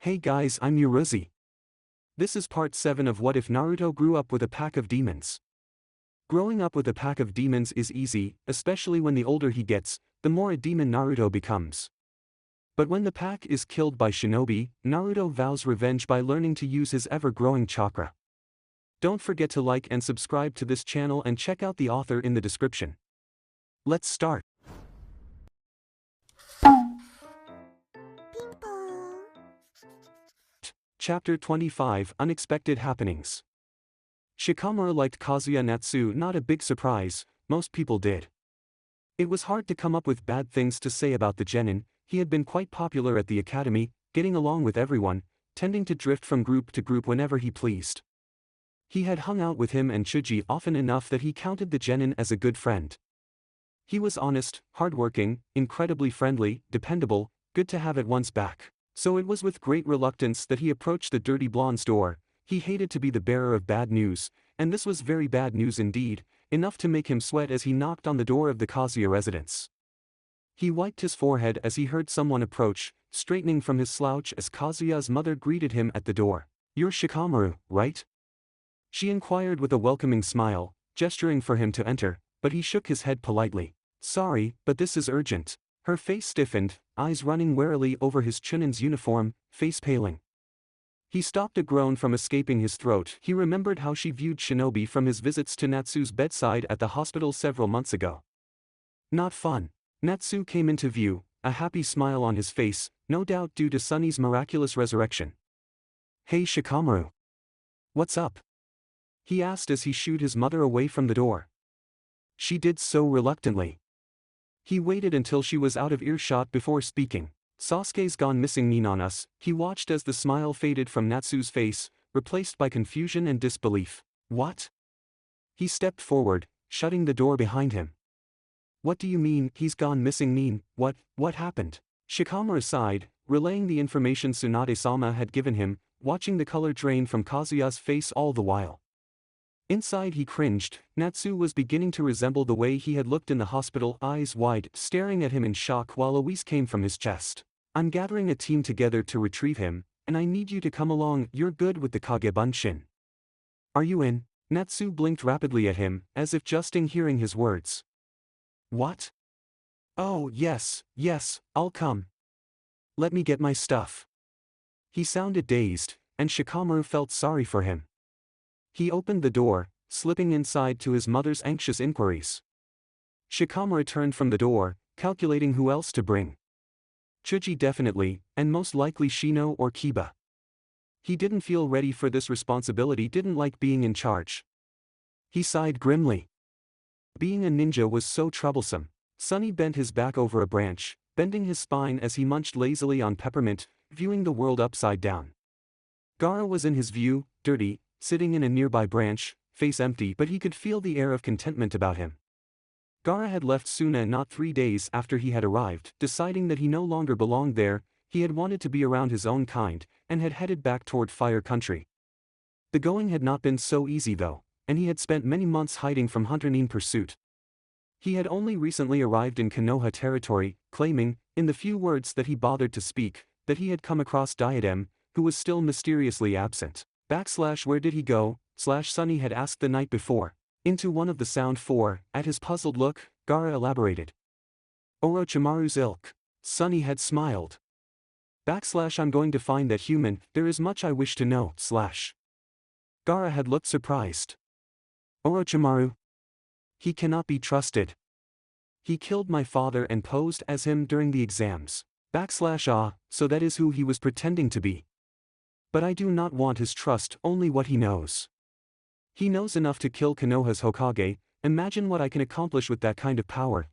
Hey guys, I'm Yuruzi. This is part 7 of What If Naruto Grew Up with a Pack of Demons. Growing up with a pack of demons is easy, especially when the older he gets, the more a demon Naruto becomes. But when the pack is killed by shinobi, Naruto vows revenge by learning to use his ever-growing chakra. Don't forget to like and subscribe to this channel and check out the author in the description. Let's start. Chapter 25 Unexpected Happenings. Shikamaru liked Kazuya Natsu, not a big surprise, most people did. It was hard to come up with bad things to say about the genin. He had been quite popular at the academy, getting along with everyone, tending to drift from group to group whenever he pleased. He had hung out with him and Chuji often enough that he counted the genin as a good friend. He was honest, hardworking, incredibly friendly, dependable, good to have at one's back. So it was with great reluctance that he approached the dirty blonde's door. He hated to be the bearer of bad news, and this was very bad news indeed, enough to make him sweat as he knocked on the door of the Kazuya residence. He wiped his forehead as he heard someone approach, straightening from his slouch as Kazuya's mother greeted him at the door. "You're Shikamaru, right?" She inquired with a welcoming smile, gesturing for him to enter, but he shook his head politely. "Sorry, but this is urgent." Her face stiffened, eyes running warily over his chunin's uniform, face paling. He stopped a groan from escaping his throat. He remembered how she viewed shinobi from his visits to Natsu's bedside at the hospital several months ago. Not fun. Natsu came into view, a happy smile on his face, no doubt due to Sunny's miraculous resurrection. "Hey Shikamaru. What's up?" he asked as he shooed his mother away from the door. She did so reluctantly. He waited until she was out of earshot before speaking. "Sasuke's gone missing mean on us." He watched as the smile faded from Natsu's face, replaced by confusion and disbelief. "What?" He stepped forward, shutting the door behind him. "What do you mean, he's gone missing mean? What happened?" Shikamaru sighed, relaying the information Tsunade-sama had given him, watching the color drain from Kazuya's face all the while. Inside he cringed. Natsu was beginning to resemble the way he had looked in the hospital, eyes wide, staring at him in shock while a wheeze came from his chest. "I'm gathering a team together to retrieve him, and I need you to come along. You're good with the Kagebunshin. Are you in?" Natsu blinked rapidly at him, as if just hearing his words. "What? Oh, yes, I'll come. Let me get my stuff." He sounded dazed, and Shikamaru felt sorry for him. He opened the door, slipping inside to his mother's anxious inquiries. Shikamaru turned from the door, calculating who else to bring. Chuji definitely, and most likely Shino or Kiba. He didn't feel ready for this responsibility, didn't like being in charge. He sighed grimly. Being a ninja was so troublesome. Sunny bent his back over a branch, bending his spine as he munched lazily on peppermint, viewing the world upside down. Gaara was in his view, dirty, sitting in a nearby branch, face empty, but he could feel the air of contentment about him. Gaara had left Suna not 3 days after he had arrived, deciding that he no longer belonged there. He had wanted to be around his own kind, and had headed back toward Fire Country. The going had not been so easy though, and he had spent many months hiding from Hunter-nin pursuit. He had only recently arrived in Konoha territory, claiming, in the few words that he bothered to speak, that he had come across Diadem, who was still mysteriously absent. Where did he go? Sunny had asked the night before. Into one of the sound four, at his puzzled look, Gaara elaborated. Orochimaru's ilk. Sunny had smiled. I'm going to find that human, there is much I wish to know, Gaara had looked surprised. Orochimaru? He cannot be trusted. He killed my father and posed as him during the exams. So that is who he was pretending to be. But I do not want his trust, only what he knows. He knows enough to kill Konoha's Hokage. Imagine what I can accomplish with that kind of power,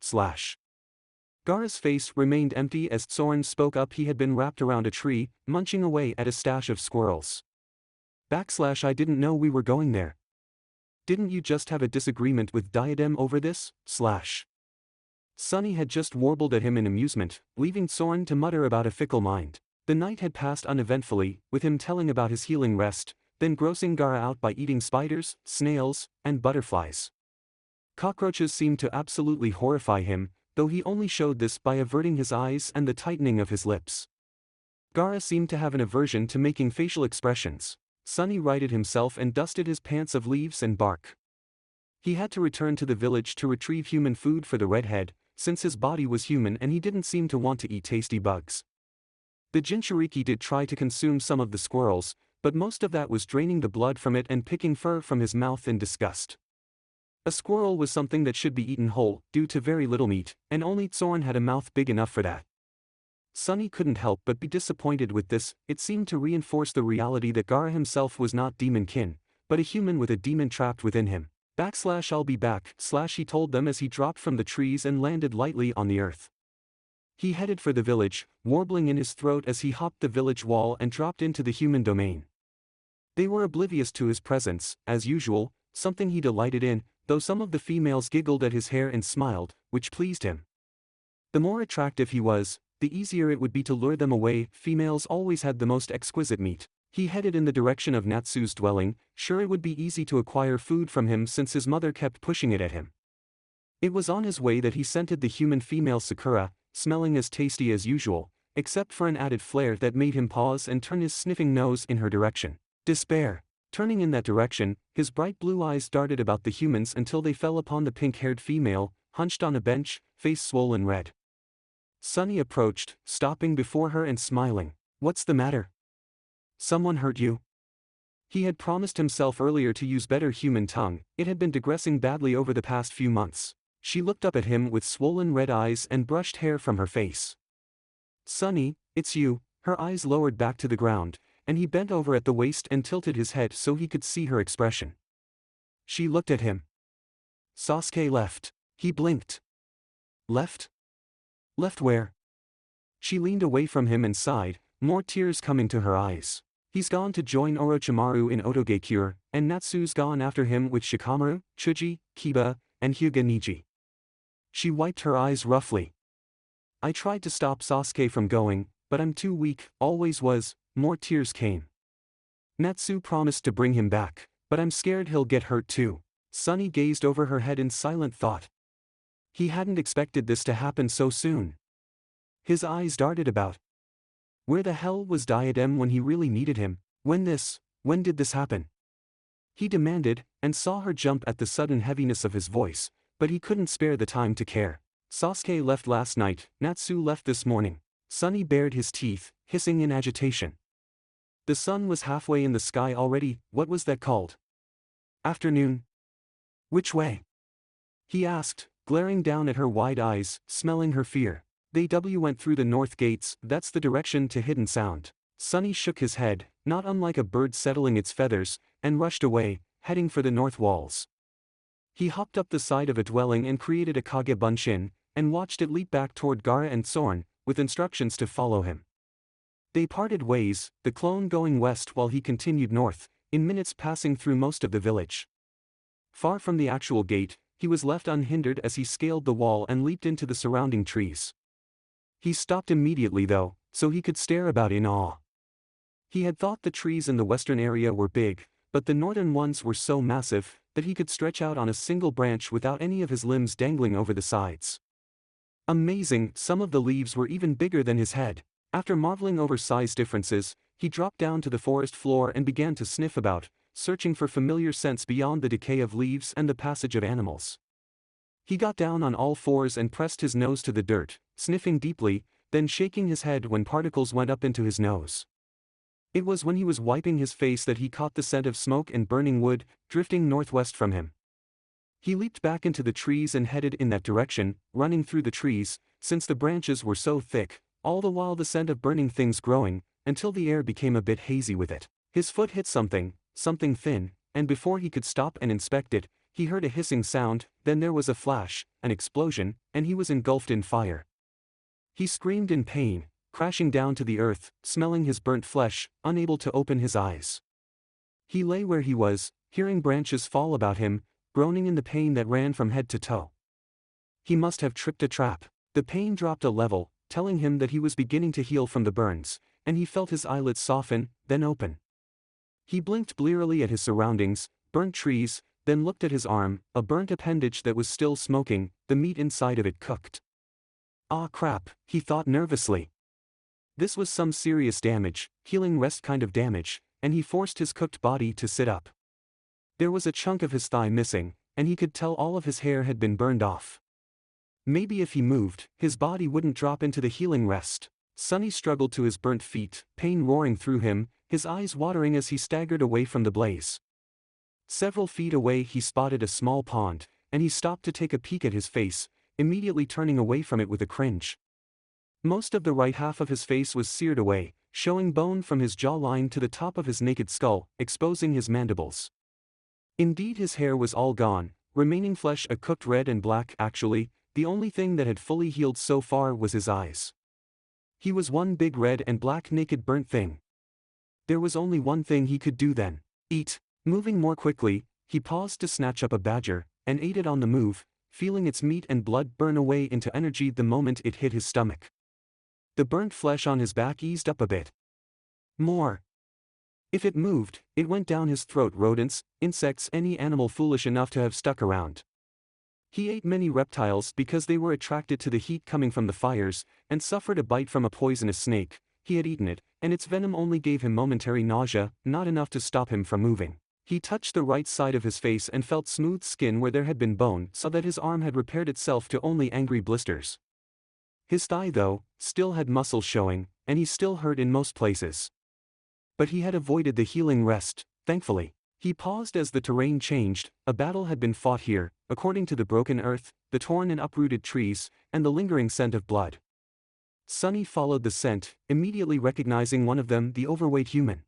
Gaara's face remained empty as Tsoren spoke up. He had been wrapped around a tree, munching away at a stash of squirrels. I didn't know we were going there. Didn't you just have a disagreement with Diadem over this, Sunny had just warbled at him in amusement, leaving Tsoren to mutter about a fickle mind. The night had passed uneventfully, with him telling about his healing rest, then grossing Gaara out by eating spiders, snails, and butterflies. Cockroaches seemed to absolutely horrify him, though he only showed this by averting his eyes and the tightening of his lips. Gaara seemed to have an aversion to making facial expressions. Sunny righted himself and dusted his pants of leaves and bark. He had to return to the village to retrieve human food for the redhead, since his body was human and he didn't seem to want to eat tasty bugs. The Jinchuriki did try to consume some of the squirrels, but most of that was draining the blood from it and picking fur from his mouth in disgust. A squirrel was something that should be eaten whole, due to very little meat, and only Zorn had a mouth big enough for that. Sunny couldn't help but be disappointed with this. It seemed to reinforce the reality that Gaara himself was not demon-kin, but a human with a demon trapped within him. I'll be back, he told them as he dropped from the trees and landed lightly on the earth. He headed for the village, warbling in his throat as he hopped the village wall and dropped into the human domain. They were oblivious to his presence, as usual, something he delighted in, though some of the females giggled at his hair and smiled, which pleased him. The more attractive he was, the easier it would be to lure them away. Females always had the most exquisite meat. He headed in the direction of Natsu's dwelling, sure it would be easy to acquire food from him since his mother kept pushing it at him. It was on his way that he scented the human female Sakura, smelling as tasty as usual, except for an added flair that made him pause and turn his sniffing nose in her direction. Despair. Turning in that direction, his bright blue eyes darted about the humans until they fell upon the pink-haired female, hunched on a bench, face swollen red. Sunny approached, stopping before her and smiling. "What's the matter? Someone hurt you?" He had promised himself earlier to use better human tongue. It had been digressing badly over the past few months. She looked up at him with swollen red eyes and brushed hair from her face. "Sunny, it's you." Her eyes lowered back to the ground, and he bent over at the waist and tilted his head so he could see her expression. She looked at him. "Sasuke left." He blinked. "Left? Left where?" She leaned away from him and sighed, more tears coming to her eyes. "He's gone to join Orochimaru in Otogekure, and Natsu's gone after him with Shikamaru, Chuji, Kiba, and Hyuga Niji." She wiped her eyes roughly. "I tried to stop Sasuke from going, but I'm too weak, always was." More tears came. "Natsu promised to bring him back, but I'm scared he'll get hurt too." Sunny gazed over her head in silent thought. He hadn't expected this to happen so soon. His eyes darted about. Where the hell was Diadem when he really needed him? When did this happen? He demanded, and saw her jump at the sudden heaviness of his voice, but he couldn't spare the time to care. "Sasuke left last night, Natsu left this morning." Sunny bared his teeth, hissing in agitation. The sun was halfway in the sky already. What was that called? Afternoon? "Which way?" he asked, glaring down at her wide eyes, smelling her fear. "They went through the north gates, that's the direction to Hidden Sound." Sunny shook his head, not unlike a bird settling its feathers, and rushed away, heading for the north walls. He hopped up the side of a dwelling and created a Kage Bunshin, and watched it leap back toward Gaara and Zorn, with instructions to follow him. They parted ways, the clone going west while he continued north, in minutes passing through most of the village. Far from the actual gate, he was left unhindered as he scaled the wall and leaped into the surrounding trees. He stopped immediately though, so he could stare about in awe. He had thought the trees in the western area were big, but the northern ones were so massive that he could stretch out on a single branch without any of his limbs dangling over the sides. Amazing, some of the leaves were even bigger than his head. After marveling over size differences, he dropped down to the forest floor and began to sniff about, searching for familiar scents beyond the decay of leaves and the passage of animals. He got down on all fours and pressed his nose to the dirt, sniffing deeply, then shaking his head when particles went up into his nose. It was when he was wiping his face that he caught the scent of smoke and burning wood, drifting northwest from him. He leaped back into the trees and headed in that direction, running through the trees, since the branches were so thick, all the while the scent of burning things growing, until the air became a bit hazy with it. His foot hit something thin, and before he could stop and inspect it, he heard a hissing sound, then there was a flash, an explosion, and he was engulfed in fire. He screamed in pain, crashing down to the earth, smelling his burnt flesh, unable to open his eyes. He lay where he was, hearing branches fall about him, groaning in the pain that ran from head to toe. He must have tripped a trap. The pain dropped a level, telling him that he was beginning to heal from the burns, and he felt his eyelids soften, then open. He blinked blearily at his surroundings, burnt trees, then looked at his arm, a burnt appendage that was still smoking, the meat inside of it cooked. "Ah crap," he thought nervously. This was some serious damage, healing rest kind of damage, and he forced his cooked body to sit up. There was a chunk of his thigh missing, and he could tell all of his hair had been burned off. Maybe if he moved, his body wouldn't drop into the healing rest. Sunny struggled to his burnt feet, pain roaring through him, his eyes watering as he staggered away from the blaze. Several feet away he spotted a small pond, and he stopped to take a peek at his face, immediately turning away from it with a cringe. Most of the right half of his face was seared away, showing bone from his jawline to the top of his naked skull, exposing his mandibles. Indeed, his hair was all gone, remaining flesh a cooked red and black. Actually, the only thing that had fully healed so far was his eyes. He was one big red and black naked burnt thing. There was only one thing he could do then: eat. Moving more quickly, he paused to snatch up a badger, and ate it on the move, feeling its meat and blood burn away into energy the moment it hit his stomach. The burnt flesh on his back eased up a bit. More. If it moved, it went down his throat. Rodents, insects, any animal foolish enough to have stuck around. He ate many reptiles because they were attracted to the heat coming from the fires, and suffered a bite from a poisonous snake. He had eaten it, and its venom only gave him momentary nausea, not enough to stop him from moving. He touched the right side of his face and felt smooth skin where there had been bone, so that his arm had repaired itself to only angry blisters. His thigh, though, still had muscles showing, and he still hurt in most places. But he had avoided the healing rest, thankfully. He paused as the terrain changed. A battle had been fought here, according to the broken earth, the torn and uprooted trees, and the lingering scent of blood. Sunny followed the scent, immediately recognizing one of them, the overweight human.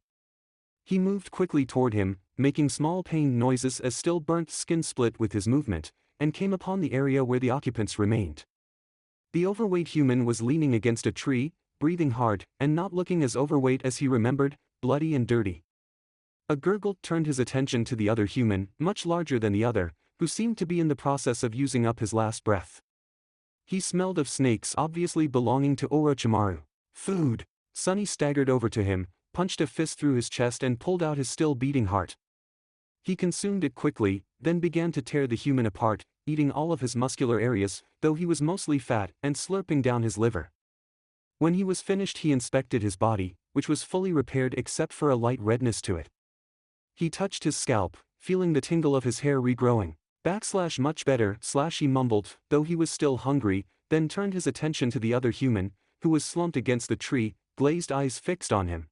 He moved quickly toward him, making small pained noises as still burnt skin split with his movement, and came upon the area where the occupants remained. The overweight human was leaning against a tree, breathing hard, and not looking as overweight as he remembered, bloody and dirty. A gurgle turned his attention to the other human, much larger than the other, who seemed to be in the process of using up his last breath. He smelled of snakes, obviously belonging to Orochimaru. Food! Sunny staggered over to him, punched a fist through his chest and pulled out his still beating heart. He consumed it quickly, then began to tear the human apart, eating all of his muscular areas, though he was mostly fat, and slurping down his liver. When he was finished, he inspected his body, which was fully repaired except for a light redness to it. He touched his scalp, feeling the tingle of his hair regrowing. Much better, he mumbled, though he was still hungry, then turned his attention to the other human, who was slumped against the tree, glazed eyes fixed on him.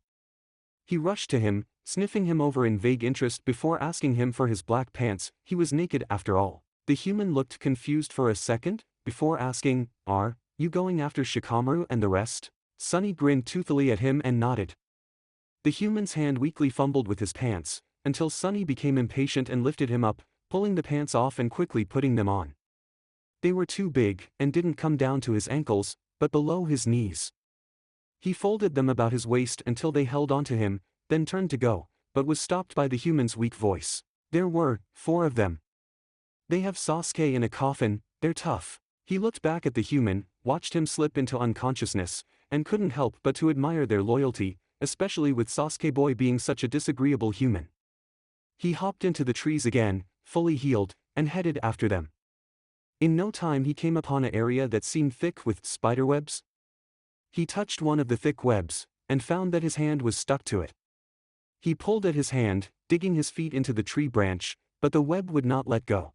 He rushed to him, sniffing him over in vague interest before asking him for his black pants. He was naked after all. The human looked confused for a second, before asking, "Are you going after Shikamaru and the rest?" Sunny grinned toothily at him and nodded. The human's hand weakly fumbled with his pants, until Sunny became impatient and lifted him up, pulling the pants off and quickly putting them on. They were too big, and didn't come down to his ankles, but below his knees. He folded them about his waist until they held onto him, then turned to go, but was stopped by the human's weak voice. There were 4 of them. They have Sasuke in a coffin, they're tough. He looked back at the human, watched him slip into unconsciousness, and couldn't help but to admire their loyalty, especially with Sasuke boy being such a disagreeable human. He hopped into the trees again, fully healed, and headed after them. In no time he came upon an area that seemed thick with spiderwebs. He touched one of the thick webs, and found that his hand was stuck to it. He pulled at his hand, digging his feet into the tree branch, but the web would not let go.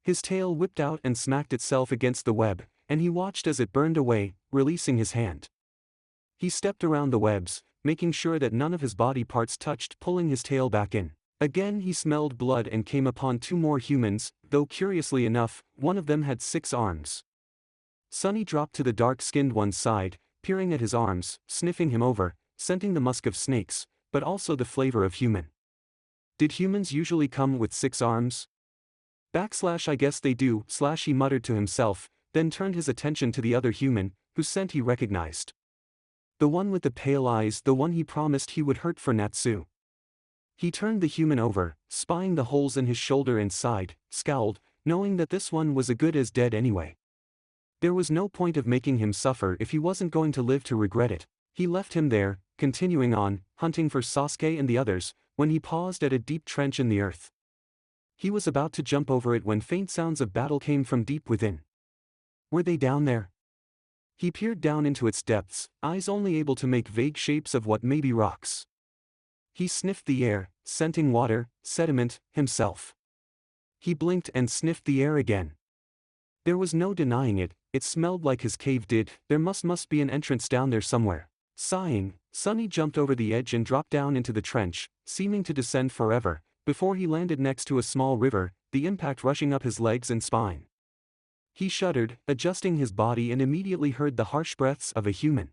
His tail whipped out and smacked itself against the web, and he watched as it burned away, releasing his hand. He stepped around the webs, making sure that none of his body parts touched, pulling his tail back in. Again he smelled blood and came upon 2 more humans, though curiously enough, one of them had 6 arms. Sunny dropped to the dark-skinned one's side, peering at his arms, sniffing him over, scenting the musk of snakes, but also the flavor of human. Did humans usually come with 6 arms? I guess they do, he muttered to himself, then turned his attention to the other human, whose scent he recognized. The one with the pale eyes, the one he promised he would hurt for Natsu. He turned the human over, spying the holes in his shoulder and side, scowled, knowing that this one was as good as dead anyway. There was no point of making him suffer if he wasn't going to live to regret it. He left him there, continuing on, hunting for Sasuke and the others, when he paused at a deep trench in the earth. He was about to jump over it when faint sounds of battle came from deep within. Were they down there? He peered down into its depths, eyes only able to make vague shapes of what may be rocks. He sniffed the air, scenting water, sediment, himself. He blinked and sniffed the air again. There was no denying it, it smelled like his cave did. There must be an entrance down there somewhere. Sighing, Sunny jumped over the edge and dropped down into the trench, seeming to descend forever, before he landed next to a small river, the impact rushing up his legs and spine. He shuddered, adjusting his body, and immediately heard the harsh breaths of a human.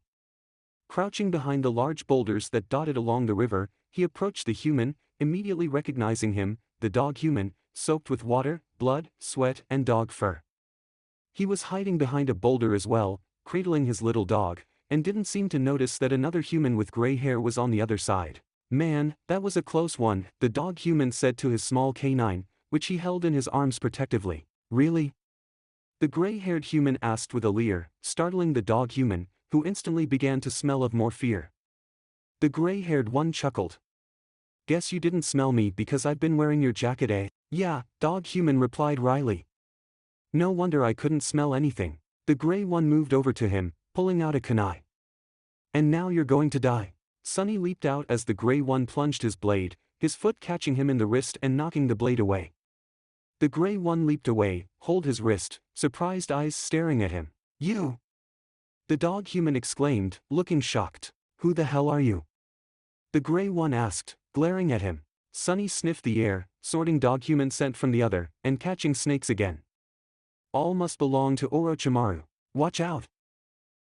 Crouching behind the large boulders that dotted along the river, he approached the human, immediately recognizing him, the dog human, soaked with water, blood, sweat, and dog fur. He was hiding behind a boulder as well, cradling his little dog, and didn't seem to notice that another human with gray hair was on the other side. "Man, that was a close one," the dog human said to his small canine, which he held in his arms protectively. "Really?" The gray-haired human asked with a leer, startling the dog human, who instantly began to smell of more fear. The gray-haired one chuckled. "Guess you didn't smell me because I've been wearing your jacket, eh?" "Yeah," dog human replied wryly. "No wonder I couldn't smell anything." The gray one moved over to him, pulling out a kunai. "And now you're going to die." Sunny leaped out as the gray one plunged his blade, his foot catching him in the wrist and knocking the blade away. The gray one leaped away, hold his wrist, surprised eyes staring at him. "You!" the dog human exclaimed, looking shocked. "Who the hell are you?" the gray one asked, glaring at him. Sunny sniffed the air, sorting dog human scent from the other, and catching snakes again. "All must belong to Orochimaru. Watch out!"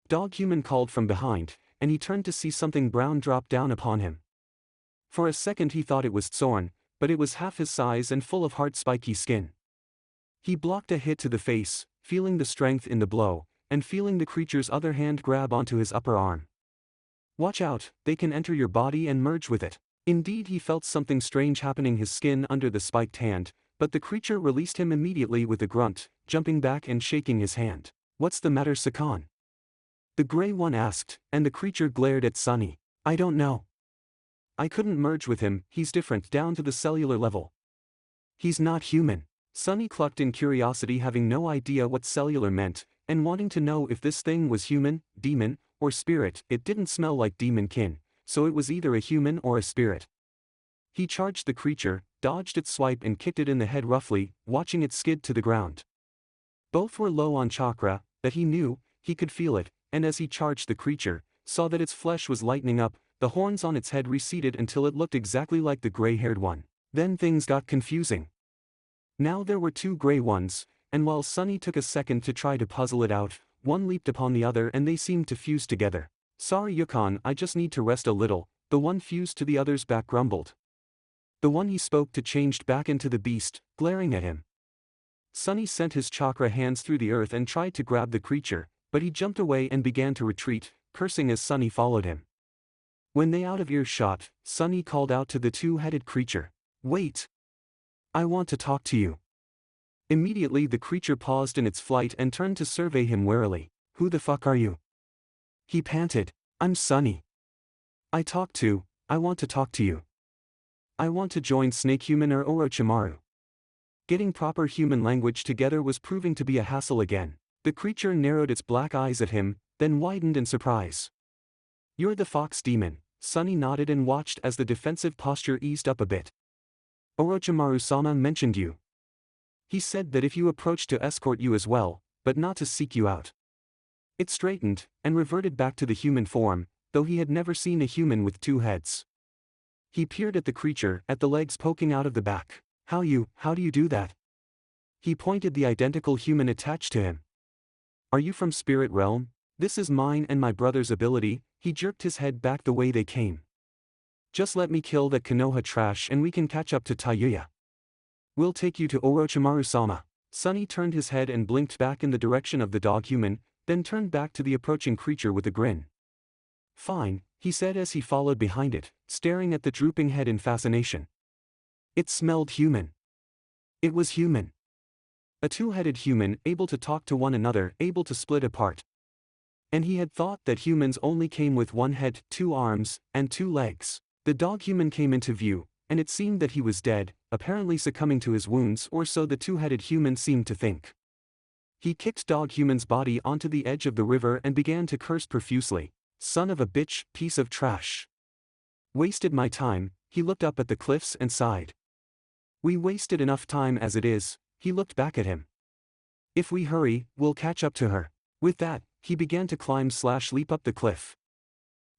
Dog human called from behind, and he turned to see something brown drop down upon him. For a second he thought it was Zorn, but it was half his size and full of hard spiky skin. He blocked a hit to the face, feeling the strength in the blow, and feeling the creature's other hand grab onto his upper arm. "Watch out, they can enter your body and merge with it." Indeed, he felt something strange happening his skin under the spiked hand, but the creature released him immediately with a grunt, jumping back and shaking his hand. "What's the matter, Sakan?" the gray one asked, and the creature glared at Sunny. "I don't know. I couldn't merge with him, he's different down to the cellular level. He's not human." Sunny clucked in curiosity, having no idea what cellular meant, and wanting to know if this thing was human, demon, or spirit. It didn't smell like demon kin, so it was either a human or a spirit. He charged the creature, dodged its swipe and kicked it in the head roughly, watching it skid to the ground. Both were low on chakra, that he knew, he could feel it, and as he charged the creature, saw that its flesh was lightening up, the horns on its head receded until it looked exactly like the gray-haired one. Then things got confusing. Now there were two gray ones, and while Sunny took a second to try to puzzle it out, one leaped upon the other and they seemed to fuse together. "Sorry Yukon, I just need to rest a little," the one fused to the other's back grumbled. The one he spoke to changed back into the beast, glaring at him. Sunny sent his chakra hands through the earth and tried to grab the creature, but he jumped away and began to retreat, cursing as Sunny followed him. When they out of earshot, Sunny called out to the two-headed creature. "Wait! I want to talk to you." Immediately the creature paused in its flight and turned to survey him warily. "Who the fuck are you?" he panted. "I'm Sunny. I want to talk to you. I want to join Snake Human or Orochimaru." Getting proper human language together was proving to be a hassle again. The creature narrowed its black eyes at him, then widened in surprise. "You're the fox demon." Sunny nodded and watched as the defensive posture eased up a bit. "Orochimaru-sama mentioned you. He said that if you approached to escort you as well, but not to seek you out." It straightened, and reverted back to the human form, though he had never seen a human with two heads. He peered at the creature, at the legs poking out of the back. How do you do that?" He pointed the identical human attached to him. "Are you from Spirit Realm? This is mine and my brother's ability." He jerked his head back the way they came. "Just let me kill that Konoha trash and we can catch up to Tayuya. We'll take you to Orochimaru-sama." Sunny turned his head and blinked back in the direction of the dog human, then turned back to the approaching creature with a grin. "Fine," he said as he followed behind it, staring at the drooping head in fascination. It smelled human. It was human. A two-headed human, able to talk to one another, able to split apart. And he had thought that humans only came with one head, two arms, and two legs. The dog human came into view, and it seemed that he was dead, apparently succumbing to his wounds, or so the two-headed human seemed to think. He kicked Dog Human's body onto the edge of the river and began to curse profusely. Son of a bitch, piece of trash. Wasted my time. He looked up at the cliffs and sighed. We wasted enough time as it is. He looked back at him. If we hurry, we'll catch up to her. With that, he began to climb/leap up the cliff.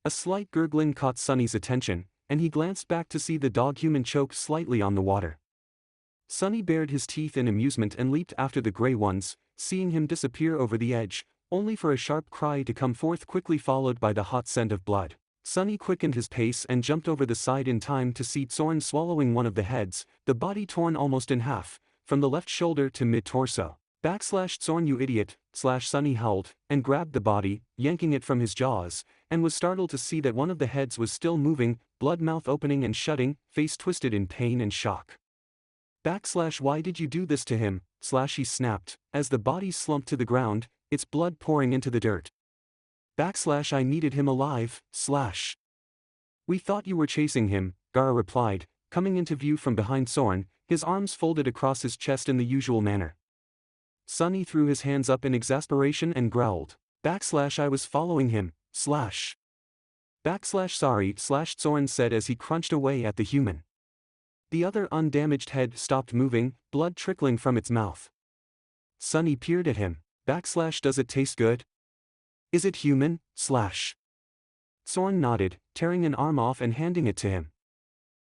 A slight gurgling caught Sunny's attention, and he glanced back to see the Dog Human choke slightly on the water. Sunny bared his teeth in amusement and leaped after the gray ones, seeing him disappear over the edge, only for a sharp cry to come forth quickly followed by the hot scent of blood. Sunny quickened his pace and jumped over the side in time to see Zorn swallowing one of the heads, the body torn almost in half, from the left shoulder to mid-torso. Zorn, you idiot, Sunny howled, and grabbed the body, yanking it from his jaws, and was startled to see that one of the heads was still moving, blood mouth opening and shutting, face twisted in pain and shock. Why did you do this to him, he snapped, as the body slumped to the ground, its blood pouring into the dirt. I needed him alive, We thought you were chasing him, Gara replied, coming into view from behind Zorn, his arms folded across his chest in the usual manner. Sunny threw his hands up in exasperation and growled. I was following him, Sorry, Zorn said as he crunched away at the human. The other undamaged head stopped moving, blood trickling from its mouth. Sunny peered at him. Does it taste good? Is it human, Zorn nodded, tearing an arm off and handing it to him.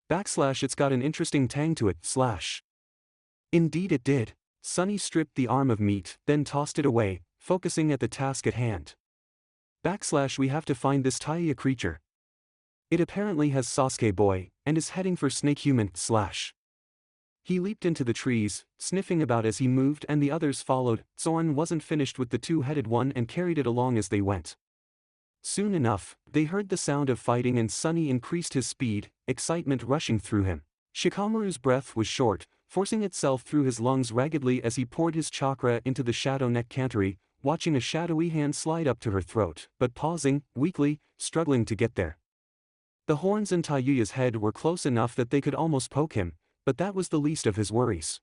It's got an interesting tang to it, Indeed it did. Sunny stripped the arm of meat, then tossed it away, focusing at the task at hand. We have to find this Taiya creature. It apparently has Sasuke boy, and is heading for Snake Human, He leaped into the trees, sniffing about as he moved and the others followed. Zorn wasn't finished with the two-headed one and carried it along as they went. Soon enough, they heard the sound of fighting and Sunny increased his speed, excitement rushing through him. Shikamaru's breath was short, forcing itself through his lungs raggedly as he poured his chakra into the shadow neck cantery, watching a shadowy hand slide up to her throat, but pausing, weakly, struggling to get there. The horns in Taiyuya's head were close enough that they could almost poke him, but that was the least of his worries.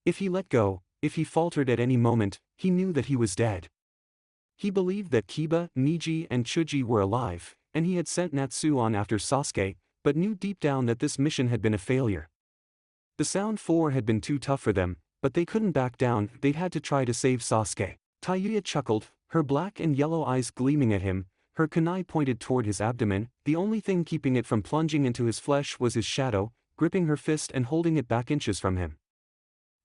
If he let go, if he faltered at any moment, he knew that he was dead. He believed that Kiba, Niji and Chuji were alive, and he had sent Natsu on after Sasuke, but knew deep down that this mission had been a failure. The Sound Four had been too tough for them, but they couldn't back down, they'd had to try to save Sasuke. Taiyuya chuckled, her black and yellow eyes gleaming at him, her kunai pointed toward his abdomen, the only thing keeping it from plunging into his flesh was his shadow, gripping her fist and holding it back inches from him.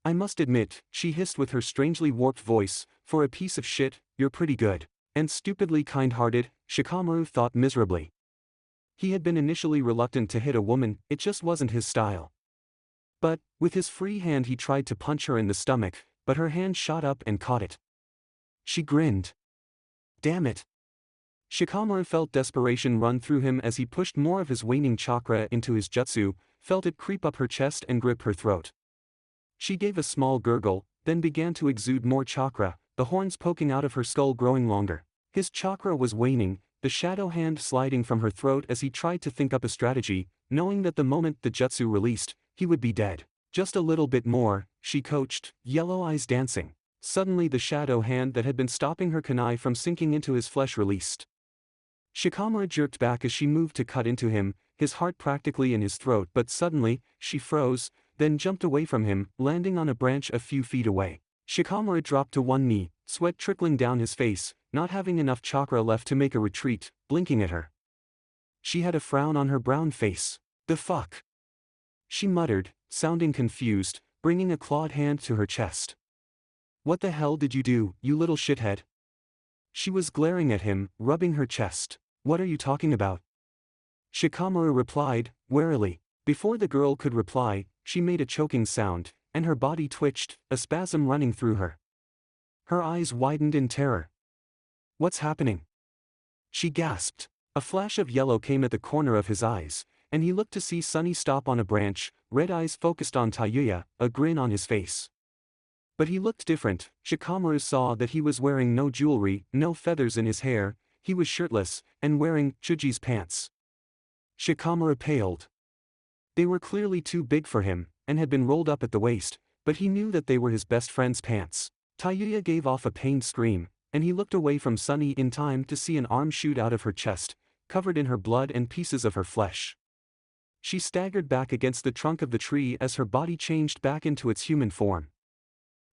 I must admit, she hissed with her strangely warped voice, for a piece of shit, you're pretty good. And stupidly kind-hearted, Shikamaru thought miserably. He had been initially reluctant to hit a woman, it just wasn't his style. But, with his free hand he tried to punch her in the stomach, but her hand shot up and caught it. She grinned. Damn it. Shikamaru felt desperation run through him as he pushed more of his waning chakra into his jutsu, felt it creep up her chest and grip her throat. She gave a small gurgle, then began to exude more chakra, the horns poking out of her skull growing longer. His chakra was waning, the shadow hand sliding from her throat as he tried to think up a strategy, knowing that the moment the jutsu released, he would be dead. Just a little bit more, she coached, yellow eyes dancing. Suddenly the shadow hand that had been stopping her kunai from sinking into his flesh released. Shikamaru jerked back as she moved to cut into him, his heart practically in his throat, but suddenly, she froze, then jumped away from him, landing on a branch a few feet away. Shikamaru dropped to one knee, sweat trickling down his face, not having enough chakra left to make a retreat, blinking at her. She had a frown on her brown face. The fuck? She muttered, sounding confused, bringing a clawed hand to her chest. What the hell did you do, you little shithead? She was glaring at him, rubbing her chest. What are you talking about? Shikamaru replied, warily. Before the girl could reply, she made a choking sound, and her body twitched, a spasm running through her. Her eyes widened in terror. What's happening? She gasped. A flash of yellow came at the corner of his eyes, and he looked to see Sunny stop on a branch, red eyes focused on Taiyuya, a grin on his face. But he looked different. Shikamaru saw that he was wearing no jewelry, no feathers in his hair, he was shirtless, and wearing Chuji's pants. Shikamaru paled. They were clearly too big for him, and had been rolled up at the waist, but he knew that they were his best friend's pants. Tayuya gave off a pained scream, and he looked away from Sunny in time to see an arm shoot out of her chest, covered in her blood and pieces of her flesh. She staggered back against the trunk of the tree as her body changed back into its human form.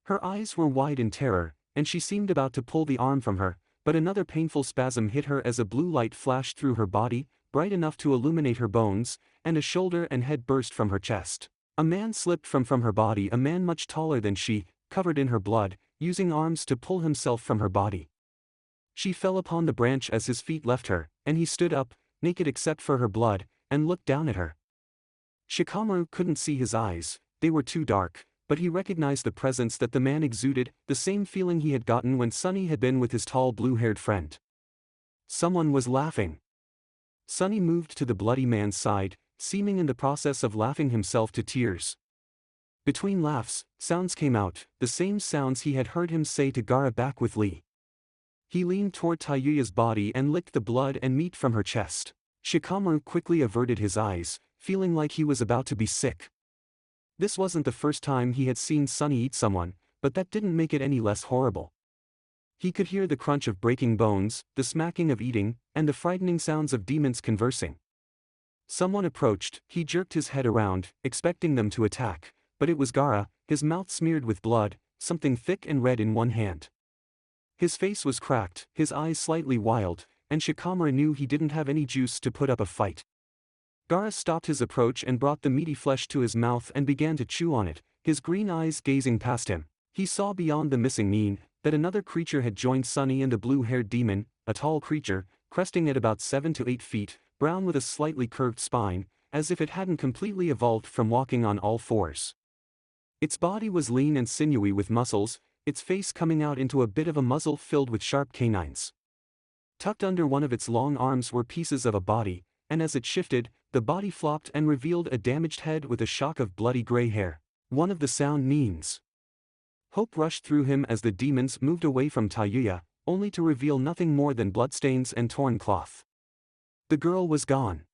Her eyes were wide in terror, and she seemed about to pull the arm from her, but another painful spasm hit her as a blue light flashed through her body, bright enough to illuminate her bones, and a shoulder and head burst from her chest. A man slipped from her body, a man much taller than she, covered in her blood, using arms to pull himself from her body. She fell upon the branch as his feet left her, and he stood up, naked except for her blood, and looked down at her. Shikamaru couldn't see his eyes, they were too dark, but he recognized the presence that the man exuded, the same feeling he had gotten when Sunny had been with his tall blue-haired friend. Someone was laughing. Sunny moved to the bloody man's side, seeming in the process of laughing himself to tears. Between laughs, sounds came out, the same sounds he had heard him say to Gaara back with Lee. He leaned toward Tayuya's body and licked the blood and meat from her chest. Shikamaru quickly averted his eyes, feeling like he was about to be sick. This wasn't the first time he had seen Sunny eat someone, but that didn't make it any less horrible. He could hear the crunch of breaking bones, the smacking of eating, and the frightening sounds of demons conversing. Someone approached, he jerked his head around, expecting them to attack, but it was Gaara, his mouth smeared with blood, something thick and red in one hand. His face was cracked, his eyes slightly wild, and Shikamaru knew he didn't have any juice to put up a fight. Gaara stopped his approach and brought the meaty flesh to his mouth and began to chew on it, his green eyes gazing past him. He saw beyond the missing meat that another creature had joined Sunny and the blue-haired demon, a tall creature, cresting at about 7 to 8 feet, brown with a slightly curved spine, as if it hadn't completely evolved from walking on all fours. Its body was lean and sinewy with muscles, its face coming out into a bit of a muzzle filled with sharp canines. Tucked under one of its long arms were pieces of a body, and as it shifted, the body flopped and revealed a damaged head with a shock of bloody gray hair. One of the sound means. Hope rushed through him as the demons moved away from Tayuya, only to reveal nothing more than bloodstains and torn cloth. The girl was gone.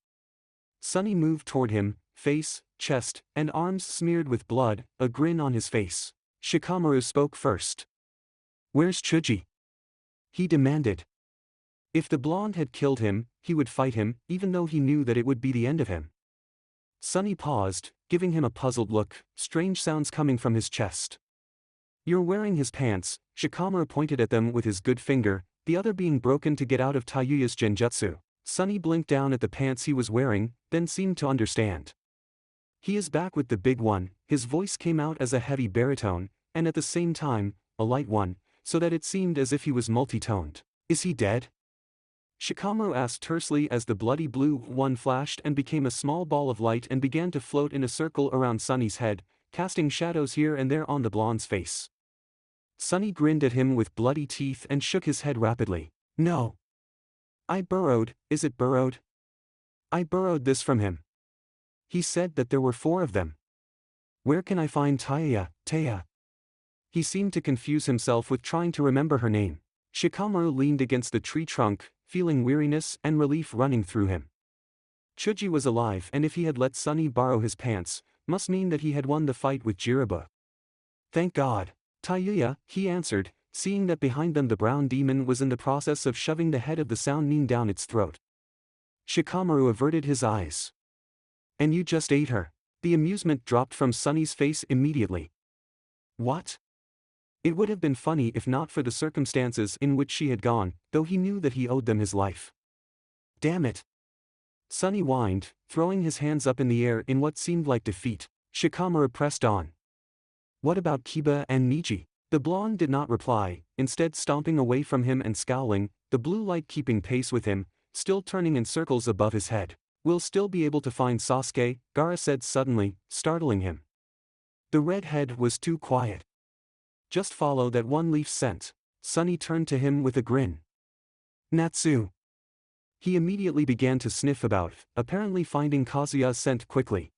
Sunny moved toward him, face, chest, and arms smeared with blood, a grin on his face. Shikamaru spoke first. "Where's Chuji?" he demanded. If the blonde had killed him, he would fight him, even though he knew that it would be the end of him. Sunny paused, giving him a puzzled look, strange sounds coming from his chest. "You're wearing his pants," Shikamaru pointed at them with his good finger, the other being broken to get out of Tayuya's genjutsu. Sunny blinked down at the pants he was wearing, then seemed to understand. "He is back with the big one," his voice came out as a heavy baritone, and at the same time, a light one, so that it seemed as if he was multi-toned. "Is he dead?" Shikamaru asked tersely as the bloody blue one flashed and became a small ball of light and began to float in a circle around Sunny's head, casting shadows here and there on the blonde's face. Sunny grinned at him with bloody teeth and shook his head rapidly. "No. I burrowed, is it burrowed? I burrowed this from him. He said that there were 4 of them. Where can I find Taya? He seemed to confuse himself with trying to remember her name. Shikamaru leaned against the tree trunk, feeling weariness and relief running through him. Chuji was alive, and if he had let Sunny borrow his pants, must mean that he had won the fight with Jiraiya. "Thank God." "Tayuya," he answered, seeing that behind them the brown demon was in the process of shoving the head of the sound nin down its throat. Shikamaru averted his eyes. "And you just ate her?" The amusement dropped from Sunny's face immediately. "What?" It would have been funny if not for the circumstances in which she had gone, though he knew that he owed them his life. "Damn it!" Sunny whined, throwing his hands up in the air in what seemed like defeat. Shikamaru pressed on. "What about Kiba and Niji?" The blonde did not reply, instead stomping away from him and scowling, the blue light keeping pace with him, still turning in circles above his head. "We'll still be able to find Sasuke," Gaara said suddenly, startling him. The redhead was too quiet. "Just follow that one leaf scent." Sunny turned to him with a grin. "Natsu." He immediately began to sniff about, apparently finding Kazuya's scent quickly.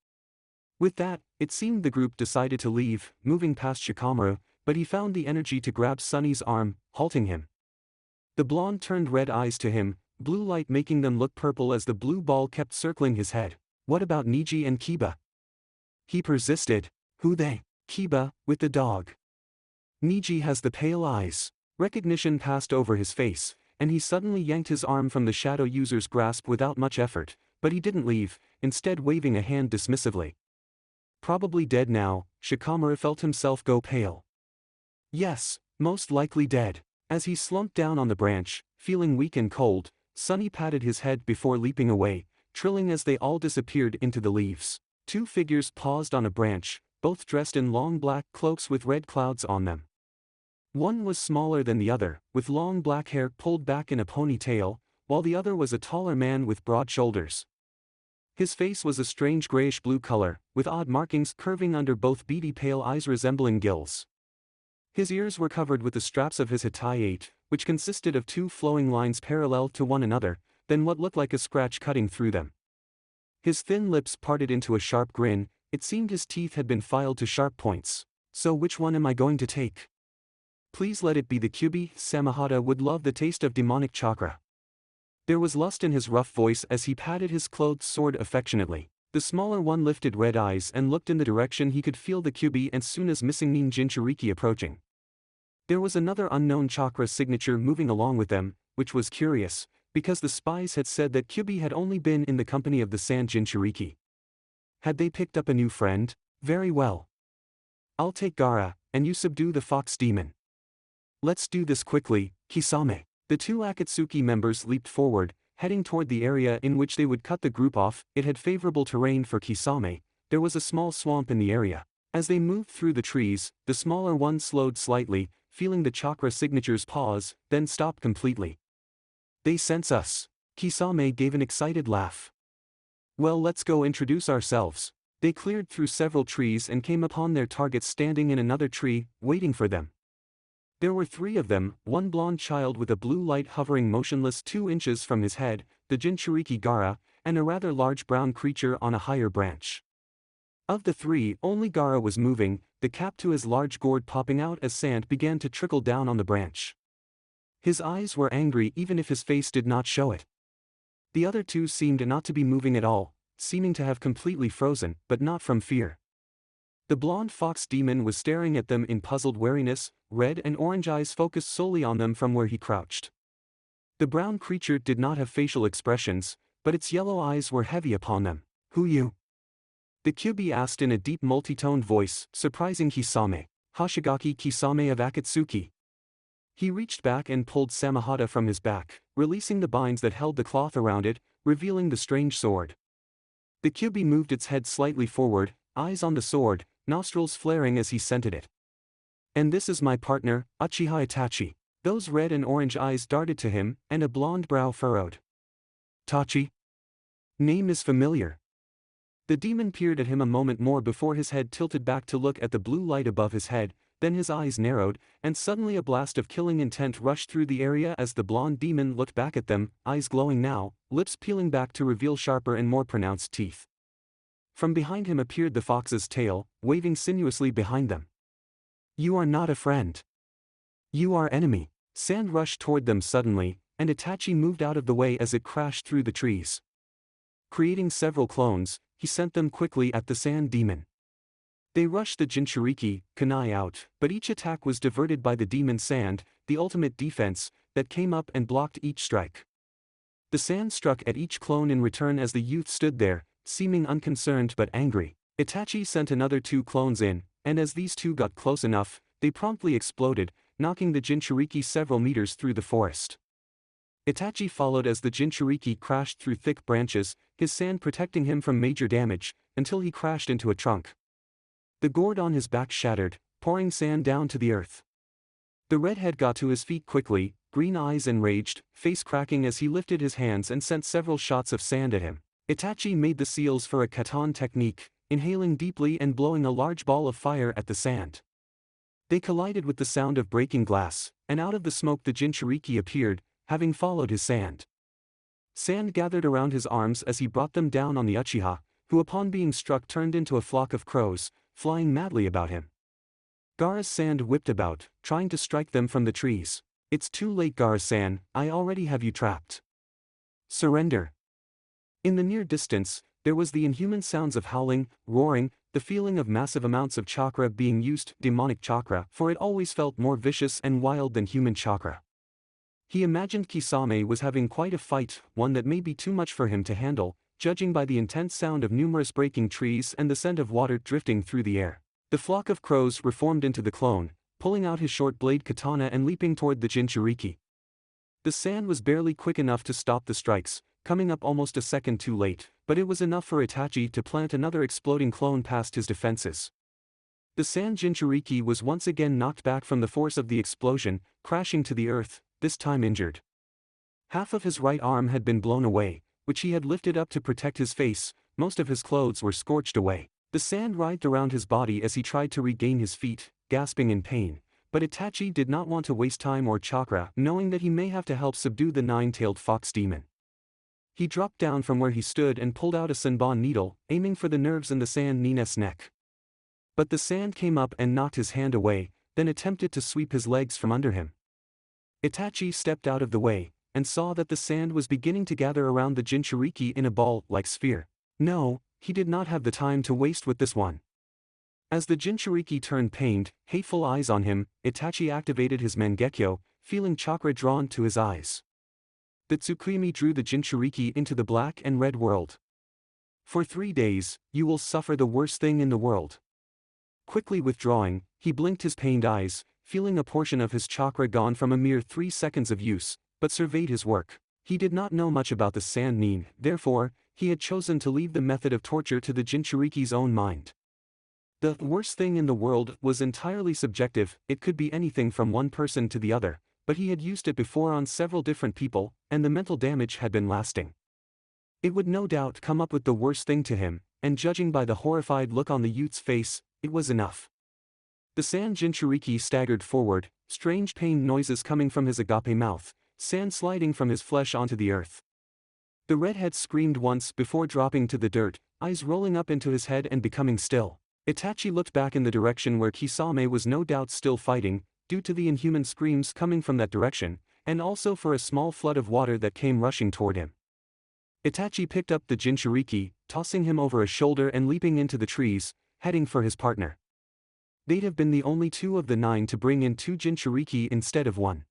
With that, it seemed the group decided to leave, moving past Shikamaru, but he found the energy to grab Sunny's arm, halting him. The blonde turned red eyes to him, blue light making them look purple as the blue ball kept circling his head. "What about Niji and Kiba?" he persisted. "Who they?" "Kiba, with the dog." Niji has the pale eyes. Recognition passed over his face, and he suddenly yanked his arm from the shadow user's grasp without much effort, but he didn't leave, instead waving a hand dismissively. Probably dead now, Shikamaru felt himself go pale. Yes, most likely dead. As he slumped down on the branch, feeling weak and cold, Sunny patted his head before leaping away, trilling as they all disappeared into the leaves. Two figures paused on a branch, both dressed in long black cloaks with red clouds on them. One was smaller than the other, with long black hair pulled back in a ponytail, while the other was a taller man with broad shoulders. His face was a strange grayish-blue color, with odd markings curving under both beady pale eyes resembling gills. His ears were covered with the straps of his hitayate, which consisted of two flowing lines parallel to one another, then what looked like a scratch cutting through them. His thin lips parted into a sharp grin, it seemed his teeth had been filed to sharp points. So which one am I going to take? Please let it be the Kyubi. Samahata would love the taste of demonic chakra. There was lust in his rough voice as he patted his clothed sword affectionately. The smaller one lifted red eyes and looked in the direction he could feel the Kyubi as soon as missing Nin Jinchuriki approaching. There was another unknown chakra signature moving along with them, which was curious, because the spies had said that Kyubi had only been in the company of the Sand Jinchuriki. Had they picked up a new friend? Very well. I'll take Gaara, and you subdue the fox demon. Let's do this quickly, Kisame. The two Akatsuki members leaped forward, heading toward the area in which they would cut the group off. It had favorable terrain for Kisame. There was a small swamp in the area. As they moved through the trees, the smaller one slowed slightly, feeling the chakra signatures pause, then stopped completely. They sense us. Kisame gave an excited laugh. Well, let's go introduce ourselves. They cleared through several trees and came upon their targets standing in another tree, waiting for them. There were three of them, one blonde child with a blue light hovering motionless 2 inches from his head, the Jinchuriki Gaara, and a rather large brown creature on a higher branch. Of the three, only Gaara was moving, the cap to his large gourd popping out as sand began to trickle down on the branch. His eyes were angry even if his face did not show it. The other two seemed not to be moving at all, seeming to have completely frozen, but not from fear. The blonde fox demon was staring at them in puzzled wariness, red and orange eyes focused solely on them from where he crouched. The brown creature did not have facial expressions, but its yellow eyes were heavy upon them. Who you? The Kyubi asked in a deep multi-toned voice, surprising Kisame. Hoshigaki Kisame of Akatsuki. He reached back and pulled Samahata from his back, releasing the binds that held the cloth around it, revealing the strange sword. The Kyubi moved its head slightly forward, eyes on the sword, nostrils flaring as he scented it. And this is my partner, Uchiha Itachi. Those red and orange eyes darted to him, and a blonde brow furrowed. Tachi? Name is familiar. The demon peered at him a moment more before his head tilted back to look at the blue light above his head, then his eyes narrowed, and suddenly a blast of killing intent rushed through the area as the blonde demon looked back at them, eyes glowing now, lips peeling back to reveal sharper and more pronounced teeth. From behind him appeared the fox's tail, waving sinuously behind them. You are not a friend. You are enemy. Sand rushed toward them suddenly, and Itachi moved out of the way as it crashed through the trees. Creating several clones, he sent them quickly at the sand demon. They rushed the Jinchuriki, kunai out, but each attack was diverted by the demon sand, the ultimate defense, that came up and blocked each strike. The sand struck at each clone in return as the youth stood there, seeming unconcerned but angry. Itachi sent another 2 clones in, and as these two got close enough, they promptly exploded, knocking the Jinchuriki several meters through the forest. Itachi followed as the Jinchuriki crashed through thick branches, his sand protecting him from major damage, until he crashed into a trunk. The gourd on his back shattered, pouring sand down to the earth. The redhead got to his feet quickly, green eyes enraged, face cracking as he lifted his hands and sent several shots of sand at him. Itachi made the seals for a katan technique, inhaling deeply and blowing a large ball of fire at the sand. They collided with the sound of breaking glass, and out of the smoke the Jinchuriki appeared, having followed his sand. Sand gathered around his arms as he brought them down on the Uchiha, who upon being struck turned into a flock of crows, flying madly about him. Gaara's sand whipped about, trying to strike them from the trees. It's too late, Gaara-san, I already have you trapped. Surrender. In the near distance, there was the inhuman sounds of howling, roaring, the feeling of massive amounts of chakra being used, demonic chakra, for it always felt more vicious and wild than human chakra. He imagined Kisame was having quite a fight, one that may be too much for him to handle, judging by the intense sound of numerous breaking trees and the scent of water drifting through the air. The flock of crows reformed into the clone, pulling out his short blade katana and leaping toward the Jinchuriki. The sand was barely quick enough to stop the strikes, coming up almost a second too late, but it was enough for Itachi to plant another exploding clone past his defenses. The sand Jinchuriki was once again knocked back from the force of the explosion, crashing to the earth, this time injured. Half of his right arm had been blown away, which he had lifted up to protect his face. Most of his clothes were scorched away. The sand writhed around his body as he tried to regain his feet, gasping in pain, but Itachi did not want to waste time or chakra, knowing that he may have to help subdue the nine-tailed fox demon. He dropped down from where he stood and pulled out a senbon needle, aiming for the nerves in the sand Nina's neck. But the sand came up and knocked his hand away, then attempted to sweep his legs from under him. Itachi stepped out of the way, and saw that the sand was beginning to gather around the Jinchuriki in a ball-like sphere. No, he did not have the time to waste with this one. As the Jinchuriki turned pained, hateful eyes on him, Itachi activated his Mangekyo, feeling chakra drawn to his eyes. The Tsukuyomi drew the Jinchuriki into the black and red world. For 3 days, you will suffer the worst thing in the world. Quickly withdrawing, he blinked his pained eyes, feeling a portion of his chakra gone from a mere 3 seconds of use, but surveyed his work. He did not know much about the sand nin, therefore, he had chosen to leave the method of torture to the Jinchuriki's own mind. The worst thing in the world was entirely subjective, it could be anything from one person to the other, but he had used it before on several different people, and the mental damage had been lasting. It would no doubt come up with the worst thing to him, and judging by the horrified look on the youth's face, it was enough. The sand Jinchuriki staggered forward, strange pain noises coming from his agape mouth, sand sliding from his flesh onto the earth. The redhead screamed once before dropping to the dirt, eyes rolling up into his head and becoming still. Itachi looked back in the direction where Kisame was no doubt still fighting, due to the inhuman screams coming from that direction, and also for a small flood of water that came rushing toward him. Itachi picked up the Jinchuriki, tossing him over a shoulder and leaping into the trees, heading for his partner. They'd have been the only 2 of the 9 to bring in 2 Jinchuriki instead of 1.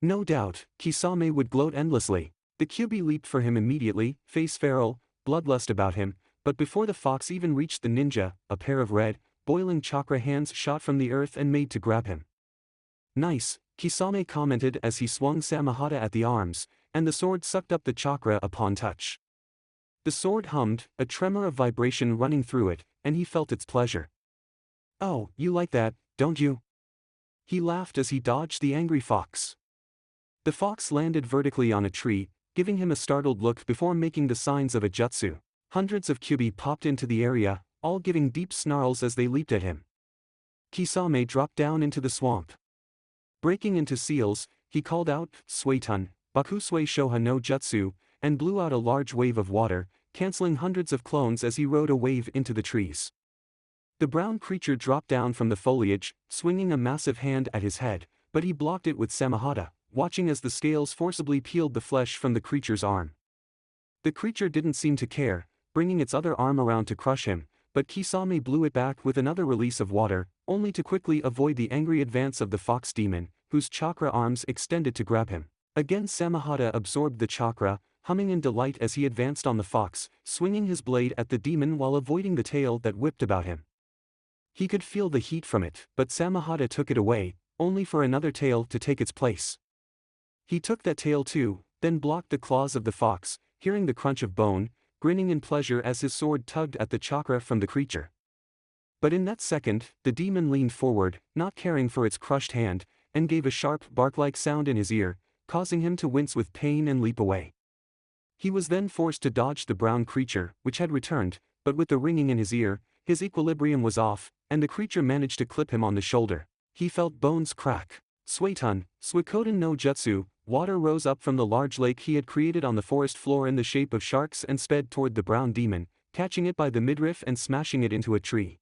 No doubt, Kisame would gloat endlessly. The Kyuubi leaped for him immediately, face feral, bloodlust about him, but before the fox even reached the ninja, a pair of red, boiling chakra hands shot from the earth and made to grab him. Nice, Kisame commented as he swung Samahata at the arms, and the sword sucked up the chakra upon touch. The sword hummed, a tremor of vibration running through it, and he felt its pleasure. Oh, you like that, don't you? He laughed as he dodged the angry fox. The fox landed vertically on a tree, giving him a startled look before making the signs of a jutsu. Hundreds of Kyuubi popped into the area, all giving deep snarls as they leaped at him. Kisame dropped down into the swamp. Breaking into seals, he called out, Suetun, Bakusui Shoha no Jutsu, and blew out a large wave of water, canceling hundreds of clones as he rode a wave into the trees. The brown creature dropped down from the foliage, swinging a massive hand at his head, but he blocked it with Samahata, watching as the scales forcibly peeled the flesh from the creature's arm. The creature didn't seem to care, bringing its other arm around to crush him, but Kisame blew it back with another release of water, only to quickly avoid the angry advance of the fox demon, whose chakra arms extended to grab him. Again Samahata absorbed the chakra, humming in delight as he advanced on the fox, swinging his blade at the demon while avoiding the tail that whipped about him. He could feel the heat from it, but Samahata took it away, only for another tail to take its place. He took that tail too, then blocked the claws of the fox, hearing the crunch of bone, grinning in pleasure as his sword tugged at the chakra from the creature. But in that second, the demon leaned forward, not caring for its crushed hand, and gave a sharp bark-like sound in his ear, causing him to wince with pain and leap away. He was then forced to dodge the brown creature, which had returned, but with the ringing in his ear, his equilibrium was off, and the creature managed to clip him on the shoulder. He felt bones crack. Suetun, Suikoden no Jutsu, water rose up from the large lake he had created on the forest floor in the shape of sharks and sped toward the brown demon, catching it by the midriff and smashing it into a tree.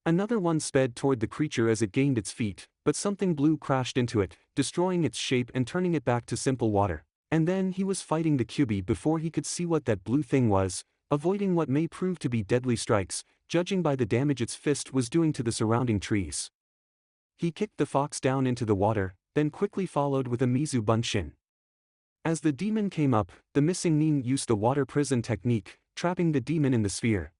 Another one sped toward the creature as it gained its feet, but something blue crashed into it, destroying its shape and turning it back to simple water. And then he was fighting the Kyuubi before he could see what that blue thing was, avoiding what may prove to be deadly strikes, judging by the damage its fist was doing to the surrounding trees. He kicked the fox down into the water, then quickly followed with a Mizu Bunshin. As the demon came up, the missing nin used the water prison technique, trapping the demon in the sphere.